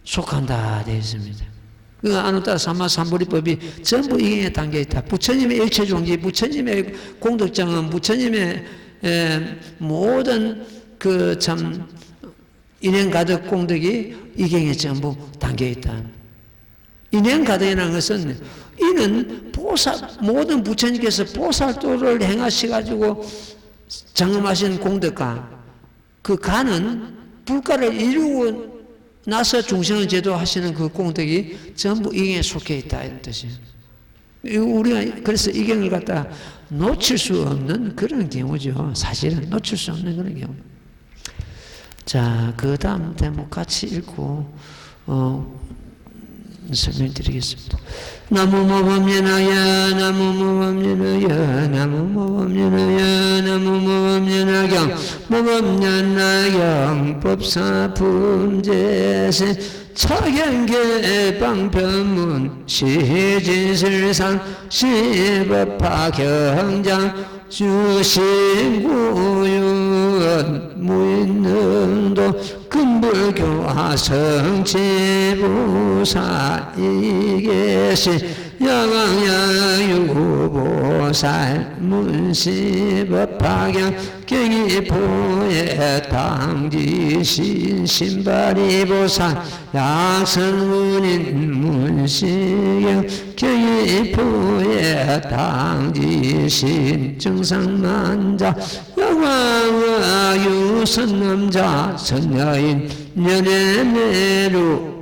속한다 되어 있습니다. 그 안으따라 삼마삼보리법이 전부 이경에 담겨 있다. 부처님의 일체종기, 부처님의 공덕장은, 부처님의 모든 그 참 인행가득 공덕이 이경에 전부 담겨 있다. 인행가득이라는 것은 이는 보살, 모든 부처님께서 보살도를 행하셔가지고 장엄하신 공덕가, 그 가는 불가를 이루고 나서 중생을 제도하시는 그 공덕이 전부 이경에 속해 있다 이런 뜻이에요. 우리가 그래서 이경을 갖다 놓칠 수 없는 그런 경우죠. 사실은 놓칠 수 없는 그런 경우. 자, 그 다음 대목 같이 읽고 설명드리겠습니다. 나무모범연하야 나무모범연하야 나무모범연하야 나무모범연하경 모범연하경 법사품제세 차경계방편문 시진슬상 시법파경장 주신구윤 무인능도 근불교화성지부사 이계시 양왕양유보살 문시법파경 경이포에 당지신 신바리보살 약선문인 문시경 경이포에 당지신 정상만자 양왕아유선남자 선여인 연애매루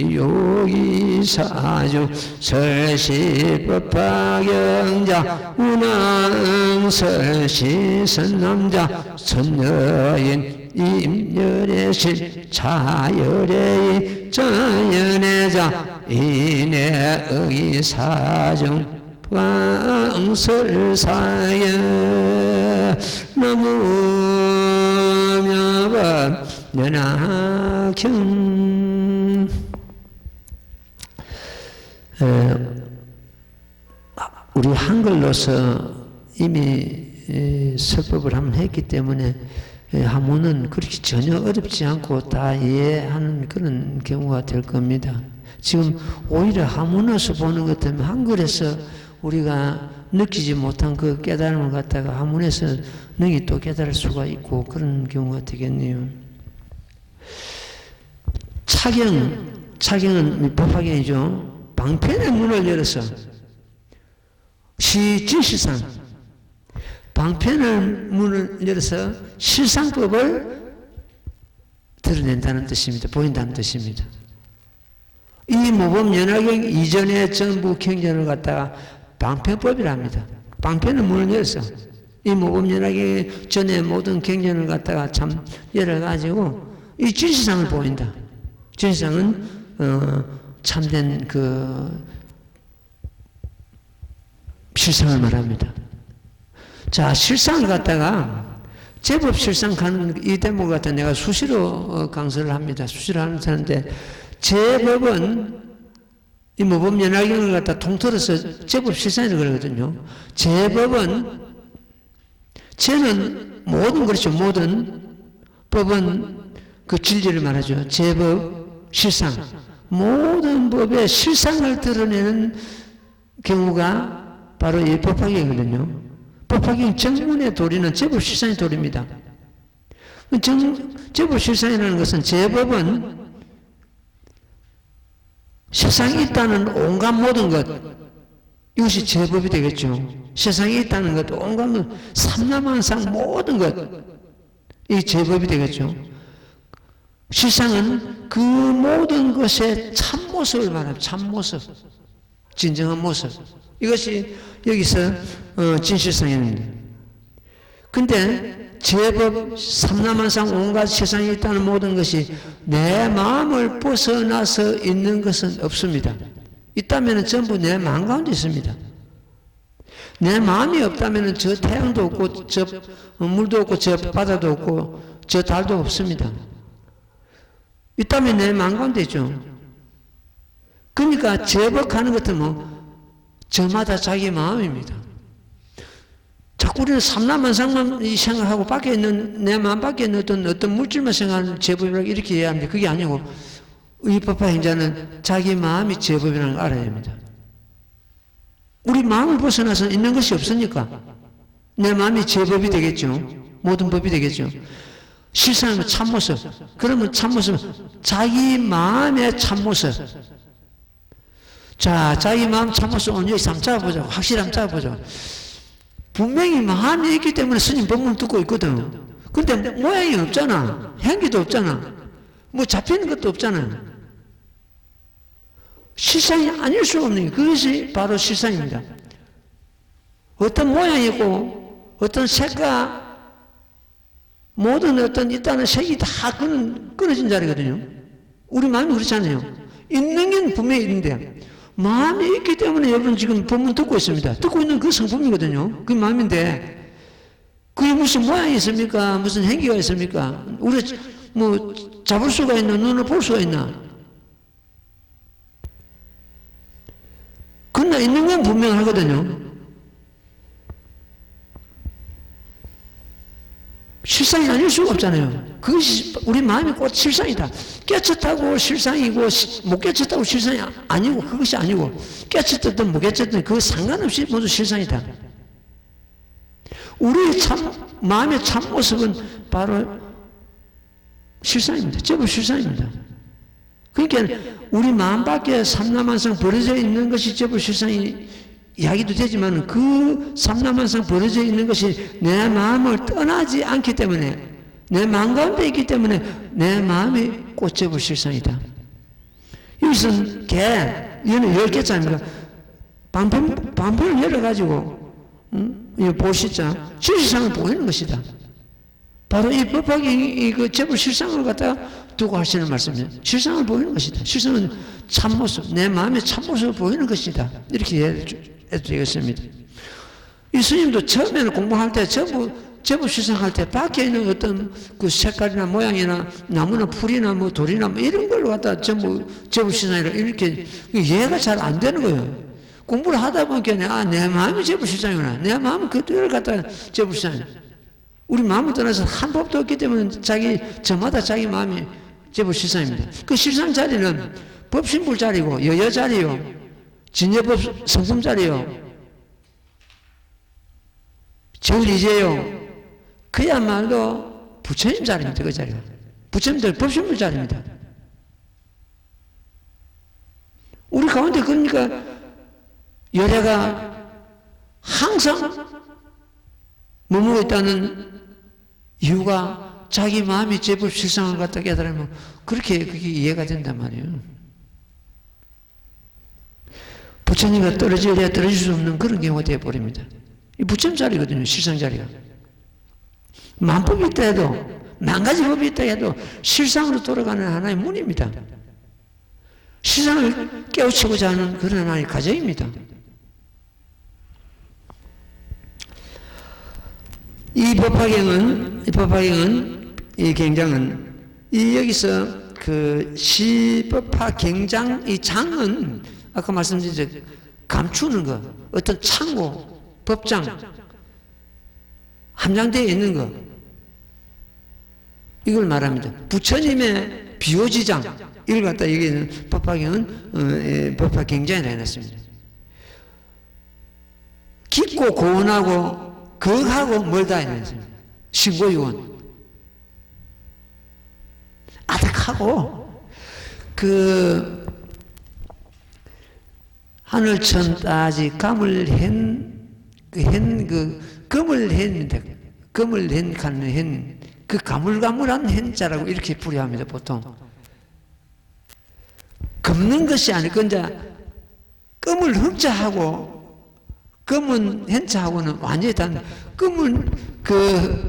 이요기사주 설시법파경자 운항설시선남자 선여인 임열애신 차열애인 전연애자 인애의사정 방설사여 나무명법 연하경 우리 한글로서 이미 설법을 한번 했기 때문에 한문은 그렇게 전혀 어렵지 않고 다 이해하는 그런 경우가 될 겁니다. 지금 오히려 한문에서 보는 것 때문에 한글에서 우리가 느끼지 못한 그 깨달음을 갖다가 한문에서 능히 또 깨달을 수가 있고 그런 경우가 되겠네요. 차경은 법화경이죠. 방편의 문을 열어서 시진실상 방편의 문을 열어서 실상법을 드러낸다는 뜻입니다. 보인다는 뜻입니다. 이 모범연화경 이전에 전부 경전을 갖다가 방편법이랍니다. 방편의 문을 열어서 이 모범연화경 전에 모든 경전을 갖다가 참 열어가지고 이 진실상을 보인다. 진실상은 참된 그 실상을 말합니다. 자, 실상을 갖다가 제법 실상 가는 이 대목을 갖다 내가 수시로 강설을 합니다. 수시로 하는데 제법은 이 모범연화경을 갖다 통틀어서 제법 실상이라고 그러거든요. 제법은 제는 모든 그렇죠. 모든 법은 그 진리를 말하죠. 제법 실상 모든 법의 실상을 드러내는 경우가 바로 이 법화경이거든요. 법화경 정문의 도리는 제법실상의 도리입니다. 제법실상이라는 것은 제법은 세상에 있다는 온갖 모든 것, 이것이 제법이 되겠죠. 세상에 있다는 것, 온갖 삼라만상 모든 것, 이 제법이 되겠죠. 실상은 그 모든 것의 참모습을 말합니다. 참모습, 진정한 모습. 이것이 여기서 진실성입니다. 근데 제법, 삼라만상 온갖 세상에 있다는 모든 것이 내 마음을 벗어나서 있는 것은 없습니다. 있다면 전부 내 마음 가운데 있습니다. 내 마음이 없다면 저 태양도 없고 저 물도 없고 저 바다도 없고 저 달도 없습니다. 있다면 내 마음 가운데 있죠. 그러니까 제법하는 것은 저마다 자기 마음입니다. 자꾸 우리는 삼라만상만 생각하고 밖에 있는 내 마음 밖에 있는 어떤 물질만 생각하는 제법이라고 이렇게 이해합니다. 그게 아니고 이 법화 행자는 자기 마음이 제법이라는 걸 알아야 됩니다. 우리 마음을 벗어나서 있는 것이 없으니까 내 마음이 제법이 되겠죠. 모든 법이 되겠죠. 실상은 참모습. 그러면 참모습은 자기 마음의 참모습. 자, 자기 마음 참모습 오늘 여기서 한번 잡아보자. 확실히 한번 잡아보자. 분명히 마음이 있기 때문에 스님 법문을 듣고 있거든. 근데 모양이 없잖아. 향기도 없잖아. 뭐 잡히는 것도 없잖아. 실상이 아닐 수 없는 게 그것이 바로 실상입니다. 어떤 모양이 있고 어떤 색과 모든 어떤 있다는 색이 다 끊어진 자리거든요. 우리 마음이 그렇잖아요. 있는 게 분명히 있는데 마음이 있기 때문에 여러분 지금 법문 듣고 있습니다. 듣고 있는 그 성품이거든요. 그 마음인데 그게 무슨 모양이 있습니까? 무슨 행기가 있습니까? 우리가 뭐 잡을 수가 있나? 눈을 볼 수가 있나? 그러나 있는 건 분명하거든요. 실상이 아닐 수가 없잖아요. 그것이 우리 마음이 곧 실상이다. 깨쳤다고 실상이고 못 깨쳤다고 실상이 아니고 그것이 아니고 깨쳤든 못 깨쳤든 그거 상관없이 모두 실상이다. 우리의 마음의 참모습은 바로 실상입니다. 제법 실상입니다. 그러니까 우리 마음 밖에 삼라만상 버려져 있는 것이 제법 실상이 이야기도 되지만 그 삼라만상 버려져 있는 것이 내 마음을 떠나지 않기 때문에 내 마음 가운데 있기 때문에 내 마음이 꼭 제법 실상이다. 여기서는 얘는 10개짜리니까 반편을 열어가지고 이 보시자 실상을 보이는 것이다. 바로 이 법학이 그 제법 실상을 갖다가 두고 하시는 말씀이에요. 실상을 보이는 것이다. 실상은 참모습, 내 마음의 참모습을 보이는 것이다. 이렇게 이해해도 되겠습니다. 이 스님도 처음에는 공부할 때 제법 실상할 때 밖에 있는 어떤 그 색깔이나 모양이나 나무나 풀이나 뭐 돌이나 뭐 이런 걸로 갖다 전부 제법 실상이라 이렇게 이해가 잘 안 되는 거예요. 공부를 하다 보니까 내 마음이 제법 실상이구나. 내 마음은 그대로 갖다 제법 실상이야. 우리 마음을 떠나서 한 법도 없기 때문에 저마다 자기 마음이 제법 실상입니다. 그 실상 자리는 법신불 자리고 여여 자리요, 진여법 성품 자리요, 절이제요. 그야말로 부처님 자리입니다. 그 자리가 부처님들 법신불 자리입니다. 우리 가운데 그러니까 열애가 항상 머물고 있다는 이유가 자기 마음이 제법 실상을 갖다 깨달으면 그게 이해가 된단 말이에요. 부처님과 떨어져야 떨어질 수 없는 그런 경우가 되어버립니다. 이 부처님 자리거든요. 실상 자리가. 만법이 있다 해도 만가지 법이 있다 해도 실상으로 돌아가는 하나의 문입니다. 실상을 깨우치고자 하는 그런 하나의 과정입니다. 이 법화경은 이 경장은 여기서 그 시법화 경장 이 장은 아까 말씀드린 감추는 거, 어떤 창고, 법장 함장되어 있는 거. 이걸 말합니다. 부처님의 비호지장, 이걸 갖다 여기는 법화경은 법화경전이라 해놨습니다. 깊고 고운하고 거하고 멀다 이랬습니다. 신고유원. 아득하고 하늘천 따지 감을 금을 hen 그 가물가물한 hen자라고 이렇게 부여합니다. 보통 금는 것이 아니고 이제 금을 흑자하고 금은 hen자하고는 완전히 다른. 금은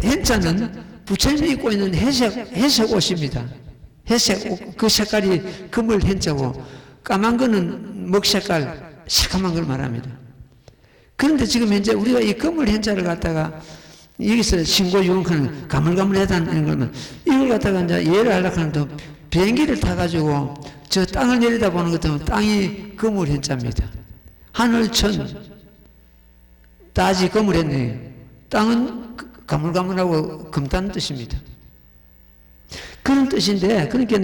hen자는 부처님이 입고 있는 회색 옷입니다. 회색 옷, 그 색깔이 금을 hen자고 까만 거는 먹색깔 새카만 걸 말합니다. 그런데 지금 현재 우리가 이 금을 hen자를 갖다가 여기서 신고유원하는 가물가물하다는 거면 이걸 갖다가 이제 예를 하려고 하는데 비행기를 타가지고 저 땅을 내려다보는 것 때문에 땅이 금을 hen자입니다. 하늘천 따지 금을 했네요. 땅은 가물가물하고 금다는 뜻입니다. 그런 뜻인데, 그러니까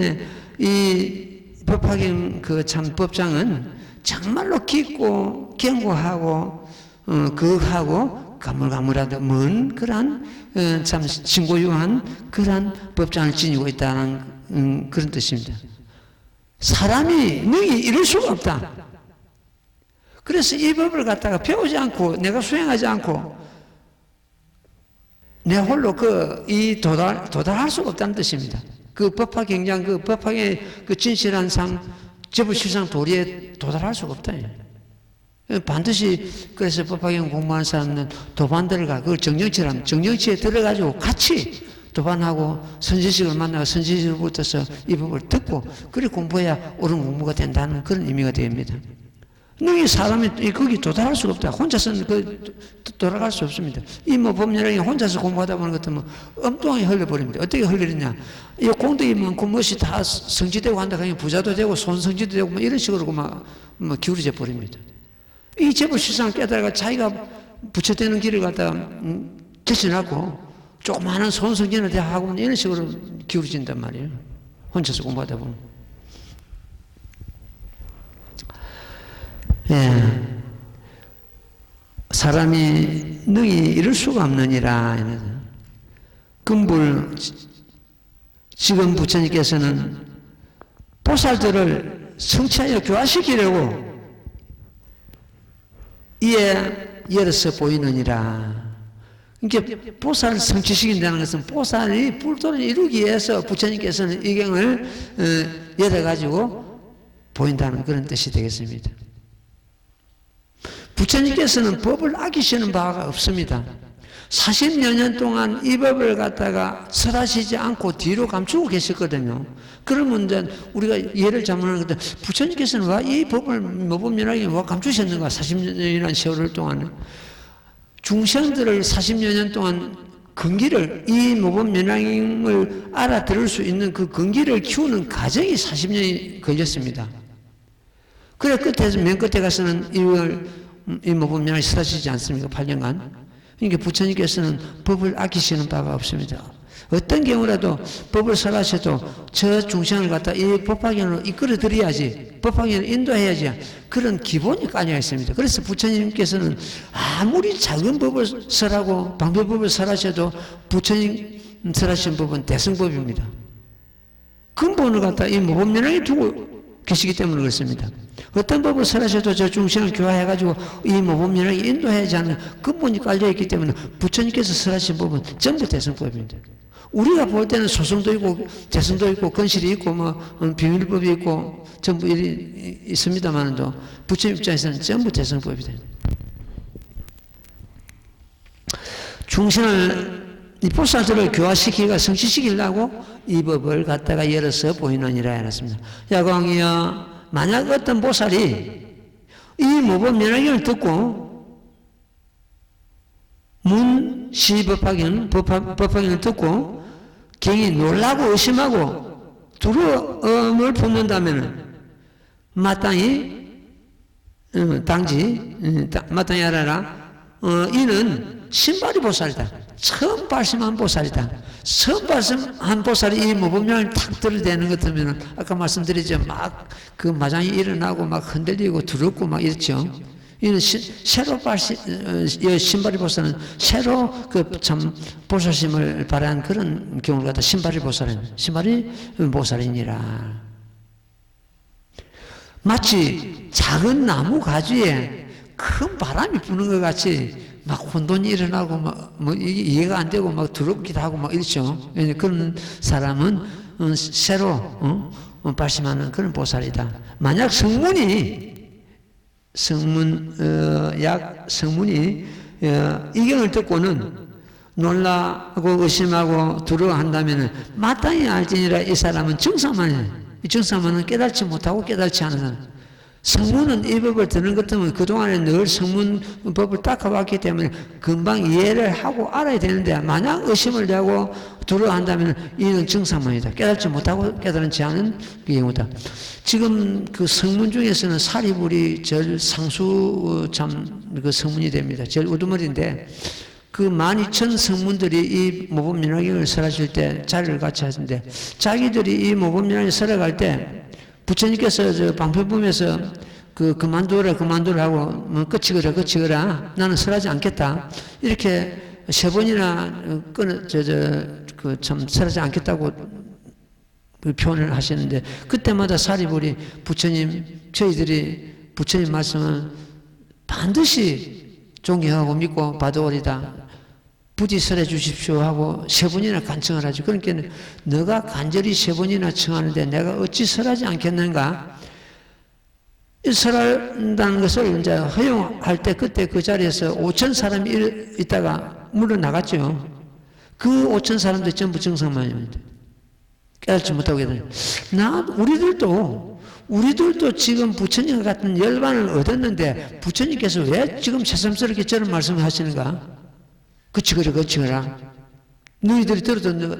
이 법화경 참 법장은 정말로 깊고 견고하고 거하고 가물가물하다 먼 그러한 참 신고유한 그러한 법장을 지니고 있다는 그런 뜻입니다. 사람이 능히 이룰 수가 없다. 그래서 이 법을 갖다가 배우지 않고 내가 수행하지 않고 내 홀로 도달할 수가 없다는 뜻입니다. 법화경장 법화의 진실한 삶, 접을실상 도리에 도달할 수가 없다. 반드시 그래서 법화경 공부하는 사람은 도반들과 그걸 정정치에 들어가지고 같이 도반하고 선지식을 만나고 선지식을 붙어서 이 법을 듣고 그래 공부해야 옳은 공부가 된다는 그런 의미가 됩니다. 능히 사람이 거기 도달할 수가 없다. 혼자서는 돌아갈 수 없습니다. 이 법률이 혼자서 공부하다 보는 것도 엉뚱하게 흘려버립니다. 어떻게 흘리느냐? 이 공덕이 많고 무엇이 다 성취되고 한다 하면 부자도 되고 손성취도 되고 이런 식으로 기울어져 버립니다. 이 제법실상을 깨달아가 자기가 부처되는 길을 갖다가 결심하고 조그마한 손성취를 하고 이런 식으로 기울어진단 말이에요. 혼자서 공부하다 보면. 예. 사람이 능히 이룰 수가 없느니라. 지금 부처님께서는 보살들을 성취하여 교화시키려고 이에 열어서 보이느니라. 그러니까 보살을 성취시킨다는 것은 보살이 불도를 이루기 위해서 부처님께서는 이 경을 열어가지고 보인다는 그런 뜻이 되겠습니다. 부처님께서는 법을 아끼시는 바가 없습니다. 40여 년 동안 이 법을 갖다가 설하시지 않고 뒤로 감추고 계셨거든요. 그러면 이제 우리가 예를 잡는 건데 부처님께서는 왜 이 법을 모범면하게 왜 감추셨는가? 40년이라는 세월을 동안 중생들을 40여 년 동안 근기를 이 모범면항을 알아들을 수 있는 그 근기를 키우는 과정이 40년이 걸렸습니다. 그래 맨 끝에 가서는 이 모범면항이 설하시지 않습니까? 8년간. 그러니까 부처님께서는 법을 아끼시는 바가 없습니다. 어떤 경우라도 법을 설하셔도 저 중생을 갖다 이 법화경으로 이끌어 드려야지, 법화경을 인도해야지 그런 기본이 깔려 있습니다. 그래서 부처님께서는 아무리 작은 법을 설하고 방배법을 설하셔도 부처님 설하신 법은 대승법입니다. 근본을 갖다 이 모범면항에 두고 계시기 때문에 그렇습니다. 어떤 법을 설하셔도 저 중생을 교화해가지고 이 모범면항에 인도해야지 하는 근본이 깔려있기 때문에 부처님께서 설하신 법은 전부 대승법입니다. 우리가 볼 때는 소승도 있고 대승도 있고 건실이 있고 비밀법이 있고 전부 일이 있습니다만도 부처님 입장에서는 전부 대승법이다. 중생을 이 보살들을 교화시키기가 성취시키려고 이 법을 갖다가 열어서 보이느니라 해놨습니다. 야광이여, 만약 어떤 보살이 이 모범면허경을 듣고 법화경을 듣고 경이 놀라고 의심하고 두려움을 품는다면 마땅히 알아라. 이는 신발이 보살이다. 처음 발심한 보살이다. 처음 발심한 보살이 이 모범량을 탁 들이대는 것 같으면 아까 말씀드렸죠. 막 그 마장이 일어나고 막 흔들리고 두렵고 막 이렇죠. 이는 새로 신바리 보살은 새로 그 참 보살심을 발휘한 그런 경우를 갖다 신바리 보살이니라. 마치 작은 나무 가지에 큰 바람이 부는 것 같이 막 혼돈이 일어나고 막 뭐 이해가 안 되고 막 두렵기도 하고 막 이렇죠. 그런 사람은 새로 발심하는 그런 보살이다. 만약 성문이 이 경을 듣고는 놀라고 의심하고 두려워한다면 마땅히 알지니라. 이 사람은 정사만은 깨달지 못하고 깨달지 않은 사람. 성문은 이 법을 듣는 것 때문에 그동안에 늘 성문법을 닦아왔기 때문에 금방 이해를 하고 알아야 되는데, 만약 의심을 하고 두려워한다면 이는 정사만이다. 깨달지 못하고 깨달지 않은 그 경우다. 지금 그 성문 중에서는 사리불이 제일 상수 그 성문이 됩니다. 제일 우두머리인데, 그 12,000 성문들이 이 모범민화경을 설하실 때 자리를 같이 하시는데, 자기들이 이 모범민화경을 설해갈 때 부처님께서 저 방편품에서 그만두라 하고 끝이거라 나는 설하지 않겠다 이렇게 3번이나 참 설하지 않겠다고 그 표현을 하시는데, 그때마다 사리불이 저희들이 부처님 말씀은 반드시 존경하고 믿고 받아오리다. 부디 설해 주십시오 하고 3번이나 간청을 하죠. 그러니까 너가 간절히 3번이나 청하는데 내가 어찌 설하지 않겠는가? 설한다는 것을 이제 허용할 때 그때 그 자리에서 5천 사람이 있다가 물러나갔죠. 그 5천 사람들 전부 정상만입니다. 깨닫지 못하고 계세요. 우리들도 지금 부처님 같은 열반을 얻었는데 부처님께서 왜 지금 새삼스럽게 저런 말씀을 하시는가? 그치거라. 너희들이 들어도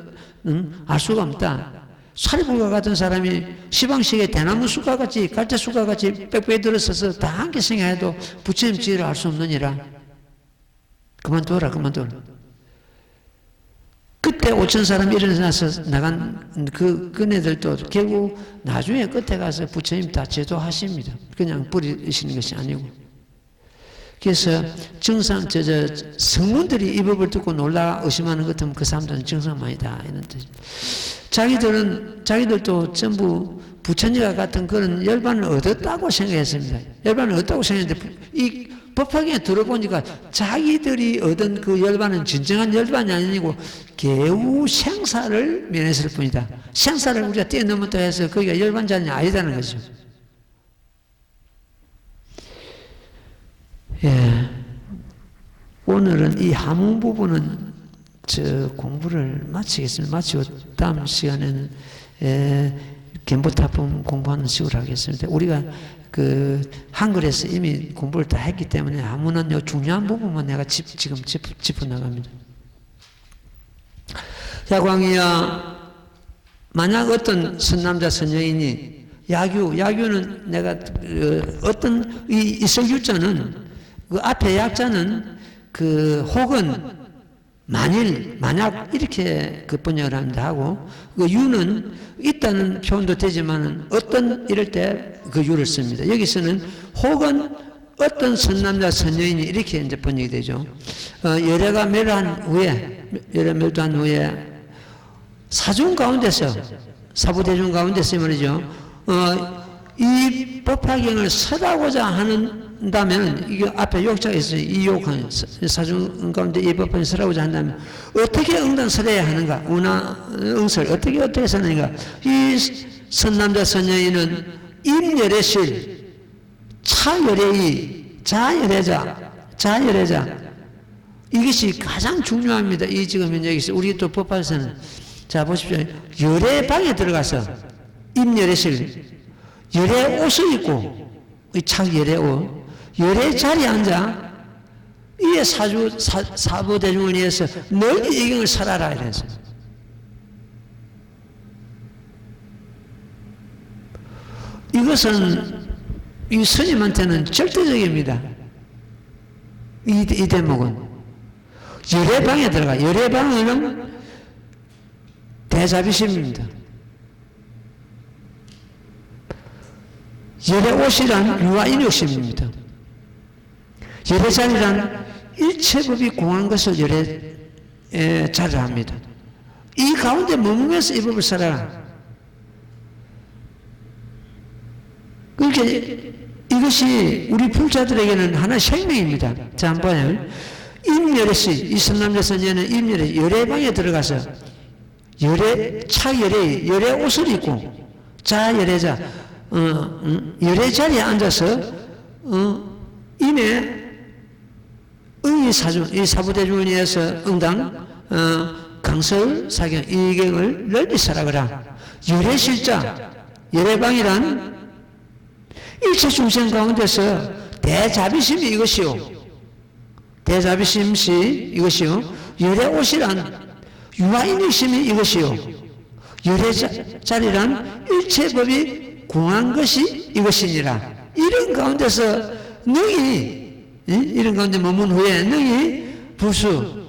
알 수가 없다. 사리불과 같은 사람이 시방식에 대나무 숲과같이 갈대 숲과같이 빽빽 들어서서 다 함께 생각해도 부처님 지혜를 알 수 없느니라. 그만둬라. 그때 5천 사람이 일어나서 나간 그네들도 결국 나중에 끝에 가서 부처님 다 제도하십니다. 그냥 버리시는 것이 아니고. 그래서 성문들이 이 법을 듣고 놀라 의심하는 것 같으면 그 사람들은 정상만이다 이런 뜻. 자기들도 전부 부처님과 같은 그런 열반을 얻었다고 생각했습니다. 열반을 얻었다고 생각했는데 이 법화경에 들어보니까 자기들이 얻은 그 열반은 진정한 열반이 아니고 개우 생사를 면했을 뿐이다. 생사를 우리가 뛰어넘었다 해서 거기가 열반자는 아니다는 거죠. 예, 오늘은 이 하문 부분은 공부를 마치겠습니다. 마치고 다음 시간에는 견보타품 공부하는 식으로 하겠습니다. 우리가 그 한글에서 이미 공부를 다 했기 때문에 하문은 요 중요한 부분만 내가 지금 짚어나갑니다. 야광이야, 만약 어떤 선남자 선여인이 야규는 내가 어떤 이 이설규자는 그 앞에 약자는 그 혹은 만약 이렇게 그 번역을 합니다 하고, 그 유는 있다는 표현도 되지만 어떤 이럴 때 그 유를 씁니다. 여기서는 혹은 어떤 선남자 선여인이 이렇게 이제 번역이 되죠. 열애가 멸한 후에 사중 가운데서 사부대중 가운데서 말이죠. 이 법화경을 설하고자 한다면, 이게 앞에 욕자가 있어요. 이 욕한 사중 가운데 이 법화경을 설하고자 한다면 어떻게 응당설해야 하는가? 응설 어떻게 설하는가? 이 선남자 선여인은 임열애실 차열애이 자열애자 이것이 가장 중요합니다. 이 지금 여기서 우리 또 법화에서는 자 보십시오. 열애방에 들어가서 임열애실 열애 옷을 입고 착 열애 옷 열애 자리에 앉아 이에 사부대중을 위해서 널리 이경을 설하라 이래서 이것은 이 스님한테는 절대적입니다. 이 대목은 열애방에 들어가. 열애방은 대자비심입니다. 열애옷이란 유아인육심입니다. 열애자리란 일체법이 공한 것을 열애자를 합니다. 이 가운데 머무면서 이 법을 살아라. 그렇게 이것이 우리 불자들에게는 하나의 생명입니다. 자, 한번 봐요. 임열애시, 이 선남자선녀는 임열애, 열애방에 들어가서 열애 옷을 입고 자 열애자 열애 자리에 앉아서 임에 응의사주, 이 사부대주원에서 응당 강설 사경 이경을 널리 살아가라. 열애실자, 열애방이란 일체 중생 가운데서 대자비심이 이것이요, 대자비심이 이것이요, 열애옷이란 유아인육심이 이것이요, 열애자리란 일체법이 공한 것이 이것이니라. 이런 가운데서 능히 이런 가운데 머문 후에 능히 불수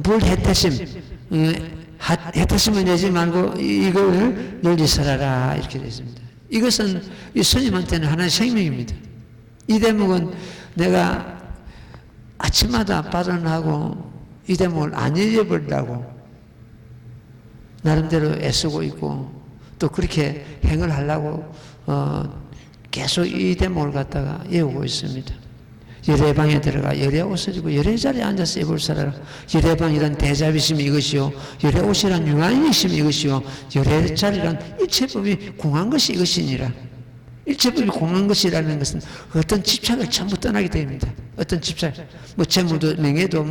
불해태심 해태심을 내지 말고 이걸 널리 살아라 이렇게 되어 있습니다. 이것은 이 스님한테는 하나의 생명입니다. 이 대목은 내가 아침마다 발언하고 이 대목을 안 잊어버리려고 나름대로 애쓰고 있고 또 그렇게 행을 하려고 계속 이 대목을 갖다가 외우고 있습니다. 열애방에 들어가 열애옷을 입고 열애자리에 앉아서 입을 살아라. 열애방이란 대자비심이 이것이요, 열애옷이란 유아인육심이 이것이요, 열애자리란 일체법이 공한 것이 이것이니라. 일체법이 공한 것이라는 것은 어떤 집착을 전부 떠나게 됩니다. 어떤 집착, 뭐 재물도 명예도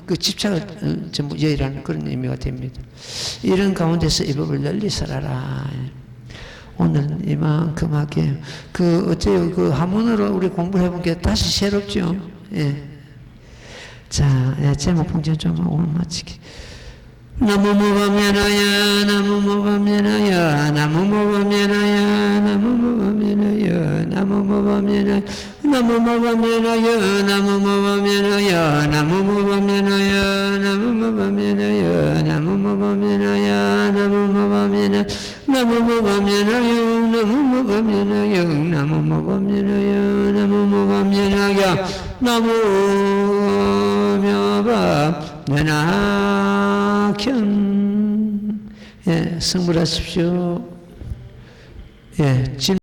그 집착을 전부 여의라는 그런 의미가 됩니다. 이런 가운데서 이 법을 널리 살아라. 오늘은 이만큼 할게요. 어째요? 한문으로 우리 공부를 해본 게 다시 새롭죠? 예. 자, 제목 봉제 좀 오늘 마치기. 나무모가면하야, 나무모가면하야, 나무모가면하야, 나무모가면하야, 나무모가면하야, 나무모가면하야, 나무모가면하야, 나무모가면하야, 나무모가면하야, 나무모가면하야, 나무모가면하야, 나무모가면하야, 나무모가면하야, 나무모가면하야, 나무모가면하야, 나무모가면하야, 내나견. 예, 승불하십시오. 예,